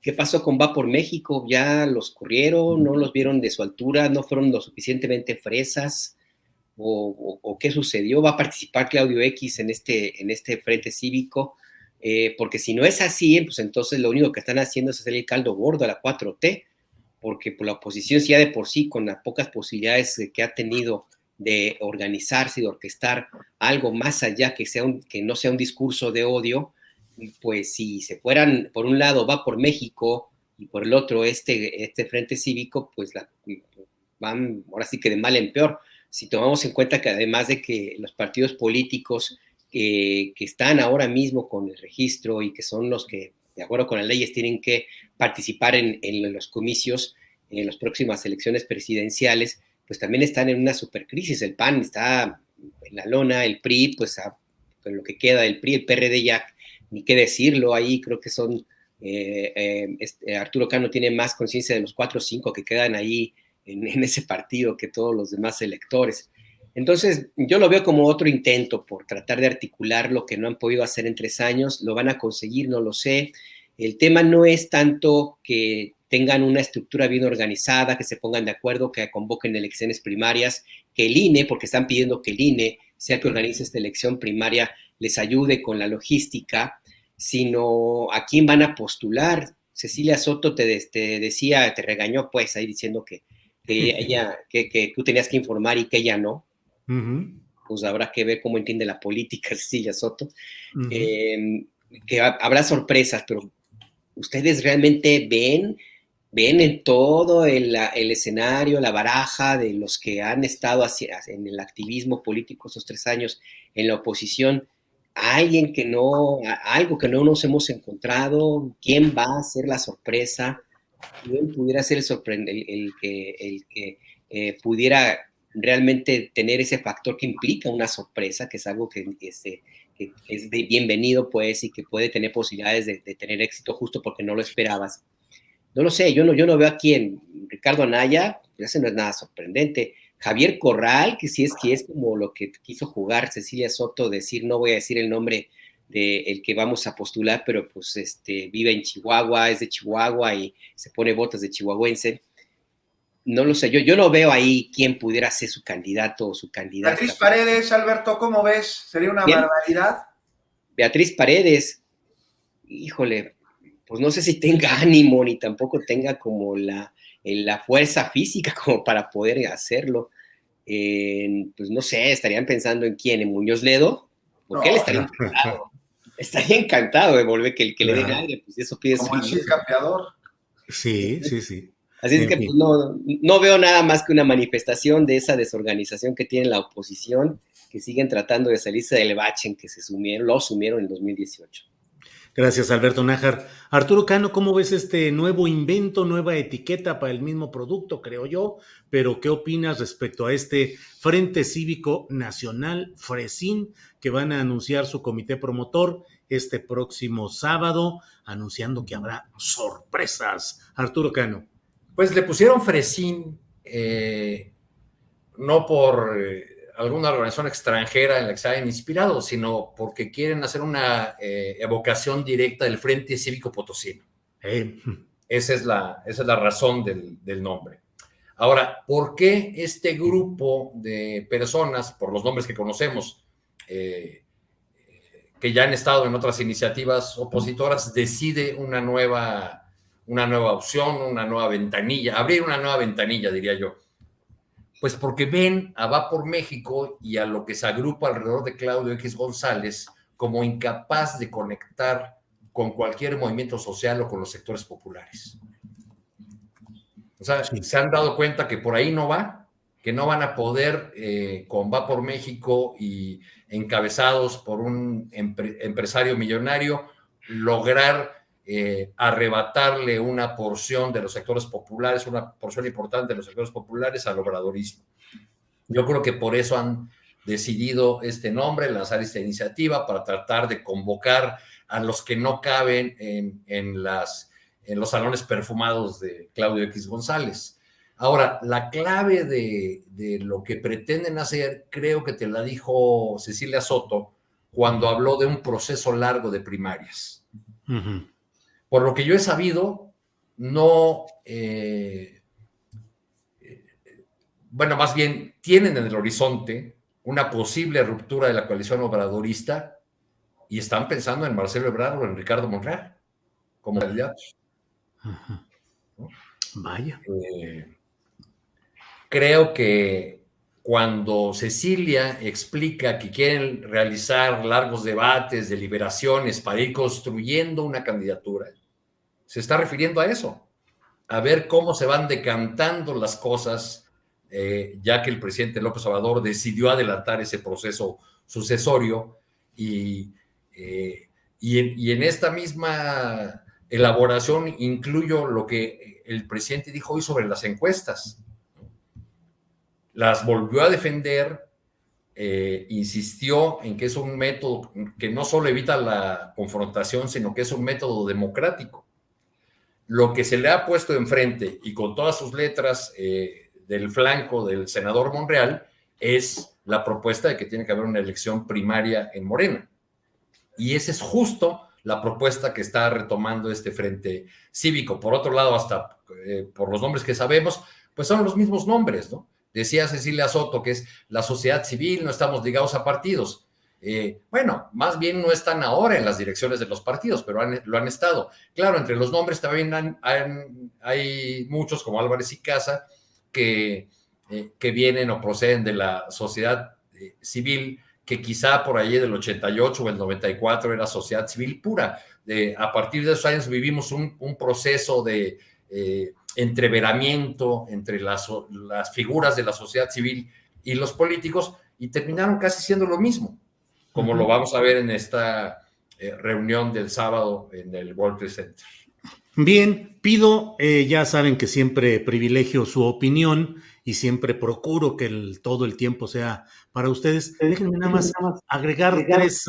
¿qué pasó con Va por México? ¿Ya los corrieron? ¿No los vieron de su altura? ¿No fueron lo suficientemente fresas? ¿O qué sucedió? ¿Va a participar Claudio X en este frente cívico? Porque si no es así, pues entonces lo único que están haciendo es hacer el caldo gordo a la 4T, porque por la oposición ya de por sí, con las pocas posibilidades que ha tenido de organizarse y de orquestar algo más allá que no sea un discurso de odio, pues si se fueran, por un lado Va por México y por el otro este frente cívico, pues van ahora sí que de mal en peor. Si tomamos en cuenta que además de que los partidos políticos que están ahora mismo con el registro y que son los que, de acuerdo con las leyes, tienen que participar en los comicios, en las próximas elecciones presidenciales, pues también están en una supercrisis. El PAN está en la lona, el PRI, pues con lo que queda del PRI, el PRD ya, ni qué decirlo, ahí creo que son, Arturo Cano tiene más conciencia de los 4 o 5 que quedan ahí en ese partido que todos los demás electores. Entonces, yo lo veo como otro intento por tratar de articular lo que no han podido hacer en 3 años. ¿Lo van a conseguir? No lo sé. El tema no es tanto que tengan una estructura bien organizada, que se pongan de acuerdo, que convoquen elecciones primarias, que el INE, porque están pidiendo que el INE sea el que organice esta elección primaria, les ayude con la logística, sino a quién van a postular. Cecilia Soto te decía, te regañó pues ahí diciendo que tú tenías que informar y que ella no. Pues habrá que ver cómo entiende la política Cecilia Soto. Que habrá sorpresas, pero ¿ustedes realmente ven en todo el escenario, la baraja de los que han estado en el activismo político esos 3 años en la oposición, algo que no nos hemos encontrado? ¿Quién va a ser la sorpresa? ¿Quién pudiera ser el que pudiera realmente tener ese factor que implica una sorpresa, que es algo que es bienvenido, pues, y que puede tener posibilidades de tener éxito justo porque no lo esperabas? No lo sé, yo no veo aquí en Ricardo Anaya, pues eso no es nada sorprendente. Javier Corral, que sí es como lo que quiso jugar Cecilia Soto, decir, no voy a decir el nombre del que vamos a postular, pero pues vive en Chihuahua, es de Chihuahua y se pone botas de chihuahuense. No lo sé, yo no veo ahí quién pudiera ser su candidato o su candidata. Beatriz Paredes, Alberto, ¿cómo ves? ¿Sería una barbaridad? Beatriz Paredes, híjole, pues no sé si tenga ánimo ni tampoco tenga como la fuerza física como para poder hacerlo. Pues no sé, estarían pensando en quién, en Muñoz Ledo, porque él estaría encantado. Estaría encantado de volver que le den aire, pues eso pide como el campeador. Sí. Así es que pues, no veo nada más que una manifestación de esa desorganización que tiene la oposición, que siguen tratando de salirse del bache en que lo sumieron en 2018. Gracias, Alberto Nájar. Arturo Cano, ¿cómo ves este nuevo invento, nueva etiqueta para el mismo producto, creo yo? Pero, ¿qué opinas respecto a este Frente Cívico Nacional, Fresín, que van a anunciar su comité promotor este próximo sábado, anunciando que habrá sorpresas? Arturo Cano. Pues le pusieron Fresín, no por alguna organización extranjera en la que se hayan inspirado, sino porque quieren hacer una evocación directa del Frente Cívico Potosino. Esa es la razón del nombre. Ahora, ¿por qué este grupo de personas, por los nombres que conocemos, que ya han estado en otras iniciativas opositoras, decide una nueva opción, una nueva ventanilla, abrir una nueva ventanilla, diría yo? Pues porque ven a Va por México y a lo que se agrupa alrededor de Claudio X González como incapaz de conectar con cualquier movimiento social o con los sectores populares. O sea, sí. Se han dado cuenta que por ahí no va que no van a poder, con Va por México y encabezados por un empresario millonario, lograr arrebatarle una porción de los sectores populares, una porción importante de los sectores populares al obradorismo. Yo creo que por eso han decidido este nombre, lanzar esta iniciativa para tratar de convocar a los que no caben en los salones perfumados de Claudio X González. Ahora, la clave de lo que pretenden hacer, creo que te la dijo Cecilia Soto cuando habló de un proceso largo de primarias. Uh-huh. Por lo que yo he sabido, no... bueno, más bien tienen en el horizonte una posible ruptura de la coalición obradorista y están pensando en Marcelo Ebrard o en Ricardo Monreal como candidatos. Uh-huh. ¿No? Vaya. Creo que cuando Cecilia explica que quieren realizar largos debates, deliberaciones para ir construyendo una candidatura, se está refiriendo a eso, a ver cómo se van decantando las cosas, ya que el presidente López Obrador decidió adelantar ese proceso sucesorio y en esta misma elaboración incluyo lo que el presidente dijo hoy sobre las encuestas. Las volvió a defender, insistió en que es un método que no solo evita la confrontación, sino que es un método democrático. Lo que se le ha puesto enfrente y con todas sus letras del flanco del senador Monreal es la propuesta de que tiene que haber una elección primaria en Morena. Y esa es justo la propuesta que está retomando este Frente Cívico. Por otro lado, hasta por los nombres que sabemos, pues son los mismos nombres, ¿no? Decía Cecilia Soto que es la sociedad civil, no estamos ligados a partidos. Bueno, más bien no están ahora en las direcciones de los partidos, pero lo han estado. Claro, entre los nombres también hay muchos, como Álvarez y Casa, que vienen o proceden de la sociedad civil, que quizá por allí del 88 o el 94 era sociedad civil pura. A partir de esos años vivimos un proceso de entreveramiento entre las figuras de la sociedad civil y los políticos, y terminaron casi siendo lo mismo, como lo vamos a ver en esta reunión del sábado en el World Trade Center. Bien, pido, ya saben que siempre privilegio su opinión y siempre procuro que todo el tiempo sea para ustedes. Déjenme nada más agregar 3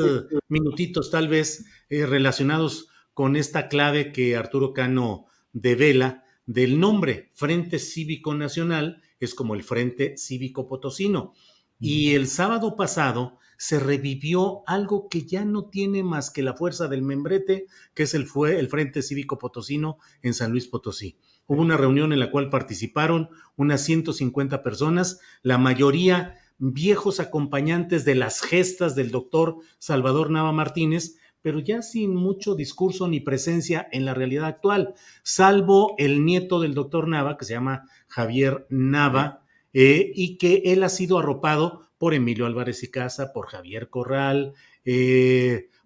minutitos tal vez relacionados con esta clave que Arturo Cano devela del nombre. Frente Cívico Nacional es como el Frente Cívico Potosino. Y el sábado pasado se revivió algo que ya no tiene más que la fuerza del membrete, que es el Frente Cívico Potosino en San Luis Potosí. Hubo una reunión en la cual participaron unas 150 personas, la mayoría viejos acompañantes de las gestas del doctor Salvador Nava Martínez, pero ya sin mucho discurso ni presencia en la realidad actual, salvo el nieto del doctor Nava, que se llama Javier Nava, y que él ha sido arropado por Emilio Álvarez y Casa, por Javier Corral,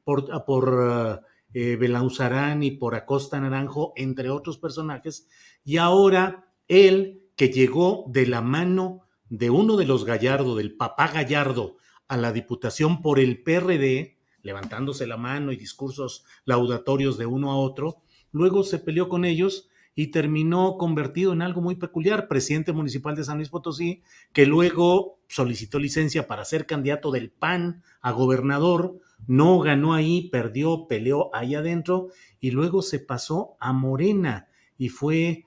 por Belauzarán y por Acosta Naranjo, entre otros personajes, y ahora él, que llegó de la mano de uno de los Gallardo, del papá Gallardo, a la diputación por el PRD, levantándose la mano y discursos laudatorios de uno a otro, luego se peleó con ellos y terminó convertido en algo muy peculiar, presidente municipal de San Luis Potosí, que luego solicitó licencia para ser candidato del PAN a gobernador, no ganó ahí, perdió, peleó ahí adentro y luego se pasó a Morena y fue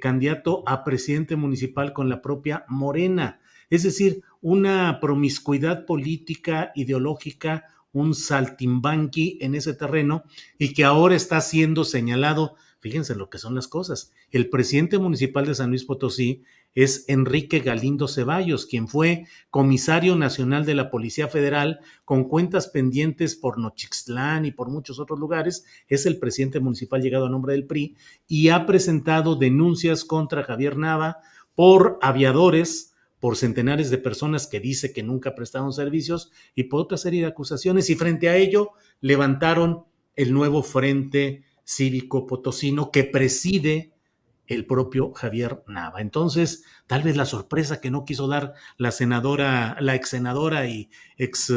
candidato a presidente municipal con la propia Morena. Es decir, una promiscuidad política, ideológica, un saltimbanqui en ese terreno y que ahora está siendo señalado. Fíjense lo que son las cosas. El presidente municipal de San Luis Potosí es Enrique Galindo Ceballos, quien fue comisario nacional de la Policía Federal con cuentas pendientes por Nochixtlán y por muchos otros lugares. Es el presidente municipal llegado a nombre del PRI y ha presentado denuncias contra Javier Nava por aviadores, por centenares de personas que dice que nunca prestaron servicios y por otra serie de acusaciones. Y frente a ello levantaron el nuevo Frente Cívico Potosino que preside el propio Javier Nava. Entonces, tal vez la sorpresa que no quiso dar la ex senadora y ex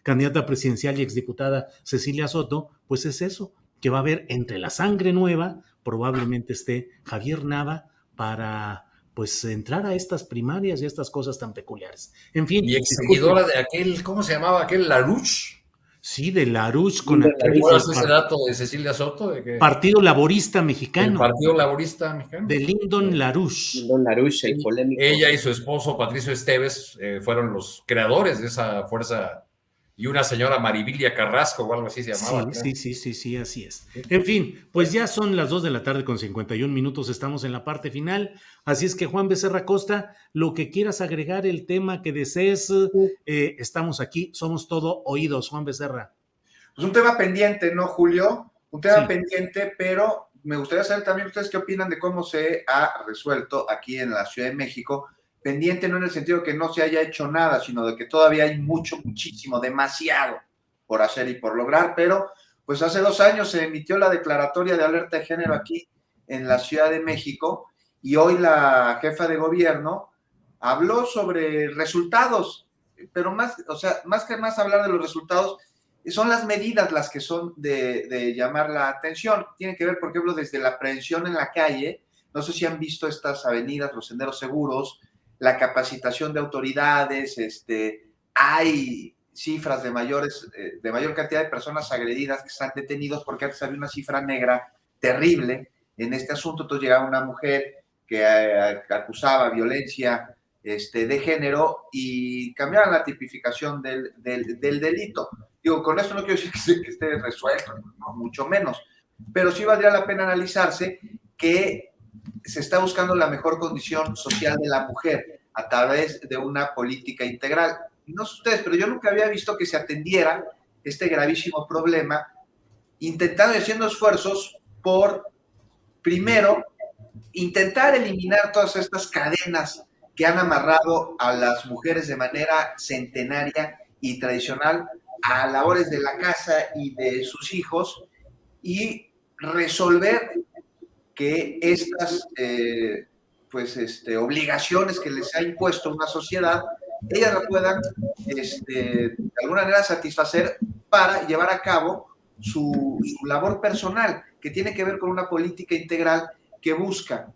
candidata presidencial y exdiputada Cecilia Soto, pues es eso, que va a haber entre la sangre nueva, probablemente esté Javier Nava para pues entrar a estas primarias y a estas cosas tan peculiares. En fin. Y ex seguidora de aquel, ¿cómo se llamaba? Aquel Larouche. Sí, de Larouche con aquel ¿Recuerdas ese dato de Cecilia Soto? De que Partido Laborista el Mexicano, Partido Laborista Mexicano. de Lyndon LaRouche. Lyndon LaRouche, el polémico. Ella y su esposo Patricio Esteves fueron los creadores de esa fuerza, y una señora Maribilia Carrasco o algo así se llamaba. Sí, así es. En fin, pues ya son las 2 de la tarde con 51 minutos, estamos en la parte final, así es que Juan Becerra Costa, lo que quieras agregar, el tema que desees, estamos aquí, somos todo oídos, Juan Becerra. Pues un tema pendiente, ¿no, Julio? Un tema pendiente, pero me gustaría saber también ustedes qué opinan de cómo se ha resuelto aquí en la Ciudad de México. Pendiente no en el sentido que no se haya hecho nada, sino de que todavía hay muchísimo, demasiado por hacer y por lograr, pero pues hace 2 años se emitió la declaratoria de alerta de género aquí en la Ciudad de México y hoy la jefa de gobierno habló sobre resultados, pero más que hablar de los resultados, son las medidas las que son de llamar la atención. Tiene que ver, por ejemplo, desde la prevención en la calle. No sé si han visto estas avenidas, los senderos seguros, la capacitación de autoridades, hay cifras de mayor cantidad de personas agredidas que están detenidos, porque antes había una cifra negra terrible en este asunto. Entonces llegaba una mujer que acusaba violencia de género y cambiaban la tipificación del delito. Digo, con esto no quiero decir que esté resuelto, no, mucho menos, pero sí valdría la pena analizarse que se está buscando la mejor condición social de la mujer a través de una política integral. No sé ustedes, pero yo nunca había visto que se atendiera este gravísimo problema, intentando y haciendo esfuerzos por, primero, intentar eliminar todas estas cadenas que han amarrado a las mujeres de manera centenaria y tradicional a labores de la casa y de sus hijos, y resolver que estas obligaciones que les ha impuesto una sociedad, ellas la puedan de alguna manera satisfacer para llevar a cabo su labor personal, que tiene que ver con una política integral que busca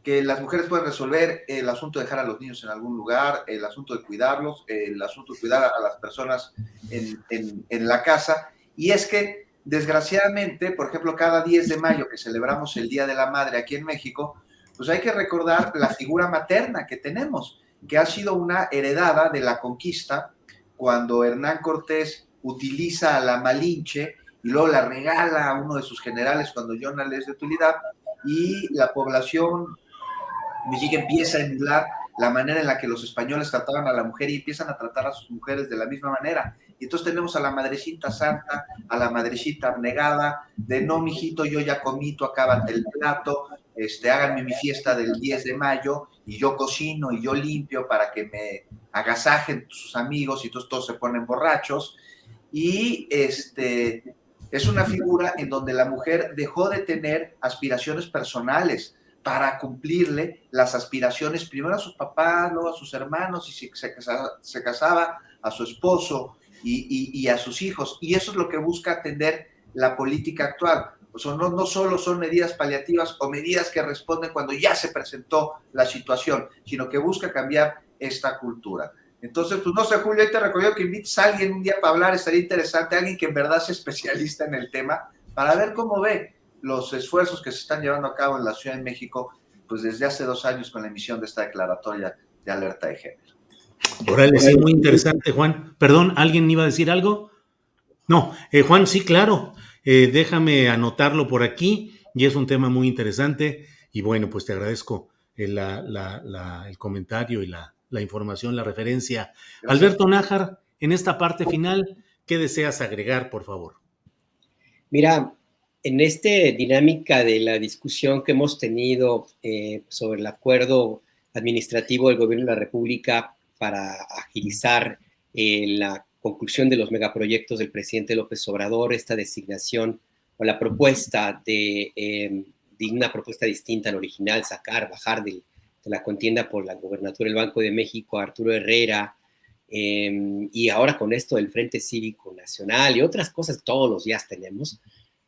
que las mujeres puedan resolver el asunto de dejar a los niños en algún lugar, el asunto de cuidarlos, el asunto de cuidar a las personas en la casa. Y es que, desgraciadamente, por ejemplo, cada 10 de mayo que celebramos el Día de la Madre aquí en México, pues hay que recordar la figura materna que tenemos, que ha sido una heredada de la conquista, cuando Hernán Cortés utiliza a la Malinche y luego la regala a uno de sus generales cuando Jonah les de utilidad, y la población mexica empieza a emular la manera en la que los españoles trataban a la mujer y empiezan a tratar a sus mujeres de la misma manera. Y entonces tenemos a la madrecita santa, a la madrecita abnegada, de no, mijito, yo ya comí, tú acábate el plato, háganme mi fiesta del 10 de mayo y yo cocino y yo limpio para que me agasajen sus amigos y todos se ponen borrachos. Y es una figura en donde la mujer dejó de tener aspiraciones personales para cumplirle las aspiraciones primero a sus papás, luego a sus hermanos, y si se casaba a su esposo y a sus hijos. Y eso es lo que busca atender la política actual. O sea, no solo son medidas paliativas o medidas que responden cuando ya se presentó la situación, sino que busca cambiar esta cultura. Entonces, pues no sé, Julio, ahí te recomiendo que invites a alguien un día para hablar, estaría interesante, alguien que en verdad sea especialista en el tema, para ver cómo ve los esfuerzos que se están llevando a cabo en la Ciudad de México, pues desde hace 2 años con la emisión de esta declaratoria de alerta de género. Órale, sí, muy interesante, Juan. Perdón, ¿alguien iba a decir algo? No, Juan, sí, claro. Déjame anotarlo por aquí y es un tema muy interesante y bueno, pues te agradezco el comentario y la información, la referencia. Gracias. Alberto Nájar, en esta parte final, ¿qué deseas agregar, por favor? Mira, en esta dinámica de la discusión que hemos tenido sobre el acuerdo administrativo del Gobierno de la República para agilizar la conclusión de los megaproyectos del presidente López Obrador, esta designación o la propuesta de una propuesta distinta al original, bajar de la contienda por la gobernatura del Banco de México a Arturo Herrera, y ahora con esto del Frente Cívico Nacional y otras cosas que todos los días tenemos,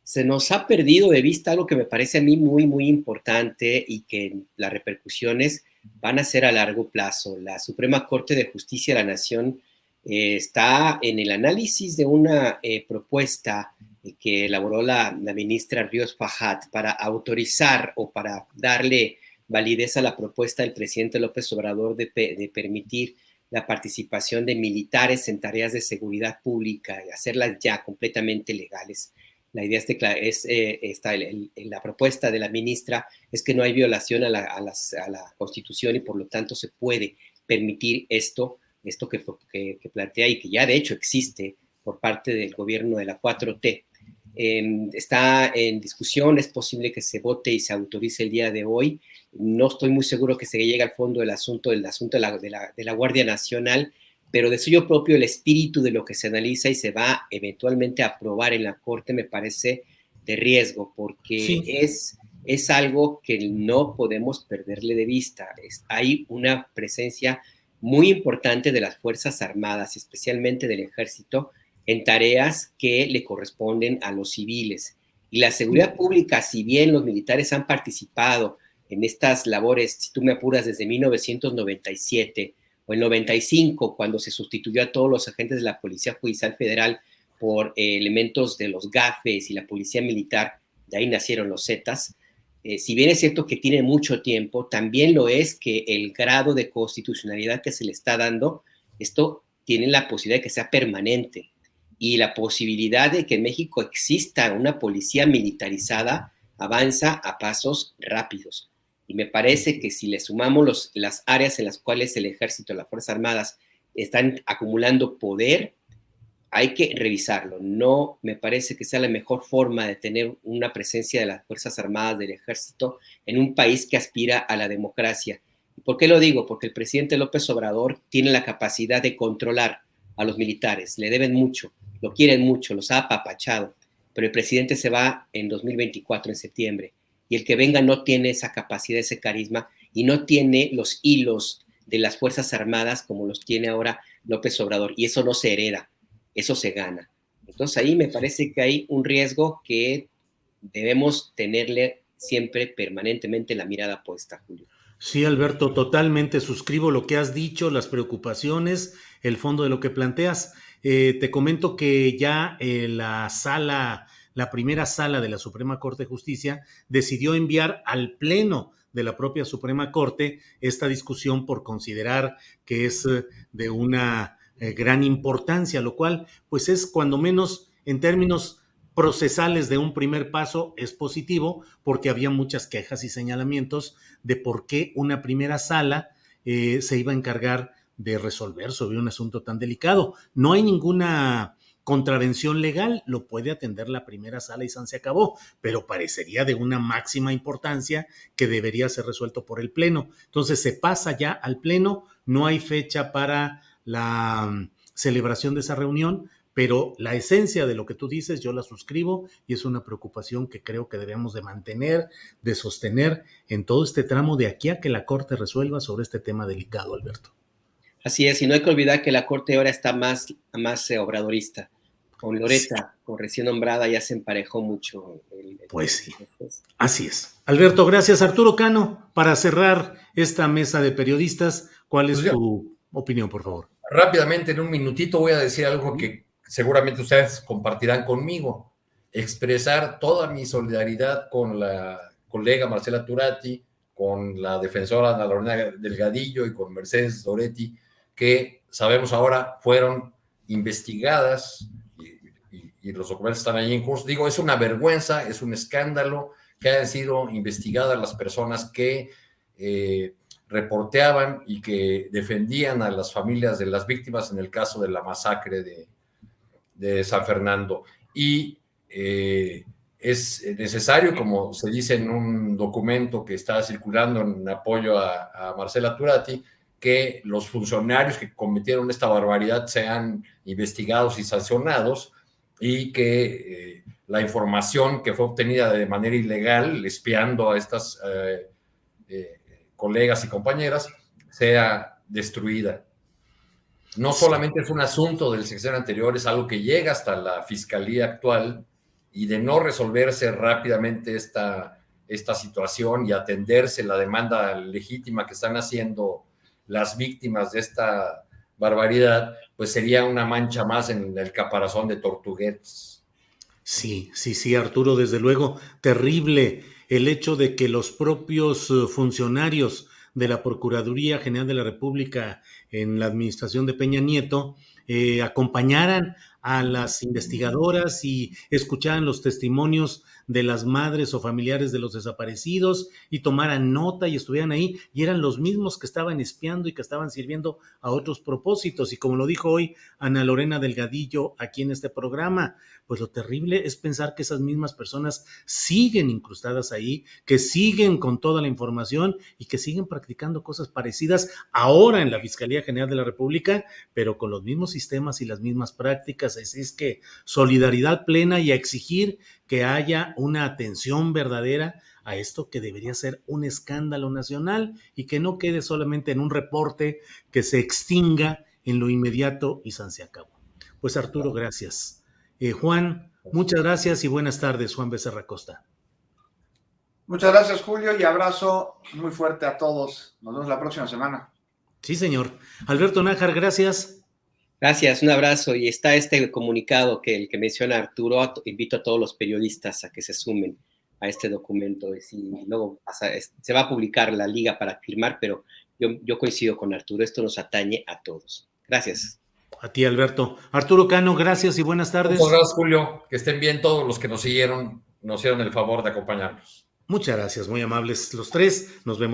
se nos ha perdido de vista algo que me parece a mí muy, muy importante y que las repercusiones van a ser a largo plazo. La Suprema Corte de Justicia de la Nación está en el análisis de una propuesta que elaboró la ministra Ríos Fajat para autorizar o para darle validez a la propuesta del presidente López Obrador de permitir la participación de militares en tareas de seguridad pública y hacerlas ya completamente legales. La idea la propuesta de la ministra es que no hay violación a la Constitución y por lo tanto se puede permitir esto que plantea y que ya de hecho existe por parte del gobierno de la 4T. Está en discusión, es posible que se vote y se autorice el día de hoy. No estoy muy seguro que se llegue al fondo del asunto de la Guardia Nacional, pero de suyo propio el espíritu de lo que se analiza y se va eventualmente a aprobar en la Corte me parece de riesgo, porque Sí. es algo que no podemos perderle de vista. Hay una presencia muy importante de las Fuerzas Armadas, especialmente del Ejército, en tareas que le corresponden a los civiles. Y la seguridad pública, si bien los militares han participado en estas labores, si tú me apuras, desde 1997 o el 95, cuando se sustituyó a todos los agentes de la Policía Judicial Federal por elementos de los GAFES y la Policía Militar, de ahí nacieron los Zetas. Si bien es cierto que tiene mucho tiempo, también lo es que el grado de constitucionalidad que se le está dando, esto tiene la posibilidad de que sea permanente. Y la posibilidad de que en México exista una policía militarizada avanza a pasos rápidos. Y me parece que si le sumamos las áreas en las cuales el Ejército, las Fuerzas Armadas están acumulando poder, hay que revisarlo. No me parece que sea la mejor forma de tener una presencia de las Fuerzas Armadas, del Ejército, en un país que aspira a la democracia. ¿Por qué lo digo? Porque el presidente López Obrador tiene la capacidad de controlar a los militares, le deben mucho, lo quieren mucho, los ha apapachado, pero el presidente se va en 2024, en septiembre, y el que venga no tiene esa capacidad, ese carisma, y no tiene los hilos de las Fuerzas Armadas como los tiene ahora López Obrador, y eso no se hereda, eso se gana. Entonces ahí me parece que hay un riesgo que debemos tenerle siempre permanentemente la mirada puesta, Julio. Sí, Alberto, totalmente suscribo lo que has dicho, las preocupaciones, el fondo de lo que planteas. Te comento que ya la primera sala de la Suprema Corte de Justicia decidió enviar al Pleno de la propia Suprema Corte esta discusión por considerar que es de una gran importancia, lo cual pues es cuando menos en términos procesales de un primer paso es positivo porque había muchas quejas y señalamientos de por qué una primera sala se iba a encargar de resolver sobre un asunto tan delicado. No hay ninguna contravención legal, lo puede atender la primera sala y se acabó, pero parecería de una máxima importancia que debería ser resuelto por el Pleno. Entonces se pasa ya al Pleno, no hay fecha para la celebración de esa reunión, pero la esencia de lo que tú dices yo la suscribo y es una preocupación que creo que debemos de mantener, de sostener en todo este tramo de aquí a que la Corte resuelva sobre este tema delicado, Alberto. Así es, y no hay que olvidar que la Corte ahora está más obradorista. Con Loretta, con recién nombrada, ya se emparejó mucho. Pues sí, así es. Alberto, gracias. Arturo Cano, para cerrar esta mesa de periodistas, ¿cuál es tu opinión, por favor? Rápidamente, en un minutito, voy a decir algo que seguramente ustedes compartirán conmigo. Expresar toda mi solidaridad con la colega Marcela Turati, con la defensora Ana Lorena Delgadillo y con Mercedes Doretti, que sabemos ahora fueron investigadas y los documentos están ahí en curso. Digo, es una vergüenza, es un escándalo que hayan sido investigadas las personas que reporteaban y que defendían a las familias de las víctimas en el caso de la masacre de San Fernando. Y es necesario, como se dice en un documento que está circulando en apoyo a Marcela Turati, que los funcionarios que cometieron esta barbaridad sean investigados y sancionados y que la información que fue obtenida de manera ilegal, espiando a estas colegas y compañeras, sea destruida. No solamente es un asunto del sexenio anterior, es algo que llega hasta la fiscalía actual, y de no resolverse rápidamente esta situación y atenderse la demanda legítima que están haciendo las víctimas de esta barbaridad, pues sería una mancha más en el caparazón de Tortuguetes. Sí, Arturo, desde luego, terrible el hecho de que los propios funcionarios de la Procuraduría General de la República en la administración de Peña Nieto acompañaran a las investigadoras y escucharan los testimonios de las madres o familiares de los desaparecidos y tomaran nota y estuvieran ahí, y eran los mismos que estaban espiando y que estaban sirviendo a otros propósitos. Y como lo dijo hoy Ana Lorena Delgadillo aquí en este programa, pues lo terrible es pensar que esas mismas personas siguen incrustadas ahí, que siguen con toda la información y que siguen practicando cosas parecidas ahora en la Fiscalía General de la República, pero con los mismos sistemas y las mismas prácticas. Así es que solidaridad plena y a exigir que haya una atención verdadera a esto que debería ser un escándalo nacional y que no quede solamente en un reporte que se extinga en lo inmediato y se acabó. Pues Arturo, gracias. Juan, muchas gracias y buenas tardes, Juan Becerra Costa. Muchas gracias, Julio, y abrazo muy fuerte a todos. Nos vemos la próxima semana. Sí, señor. Alberto Nájar, gracias. Gracias, un abrazo. Y está este comunicado el que menciona Arturo. Invito a todos los periodistas a que se sumen a este documento. Y luego se va a publicar la liga para firmar, pero yo coincido con Arturo. Esto nos atañe a todos. Gracias. A ti, Alberto. Arturo Cano, gracias y buenas tardes. Muchas gracias, Julio. Que estén bien todos los que nos hicieron el favor de acompañarnos. Muchas gracias, muy amables los tres. Nos vemos.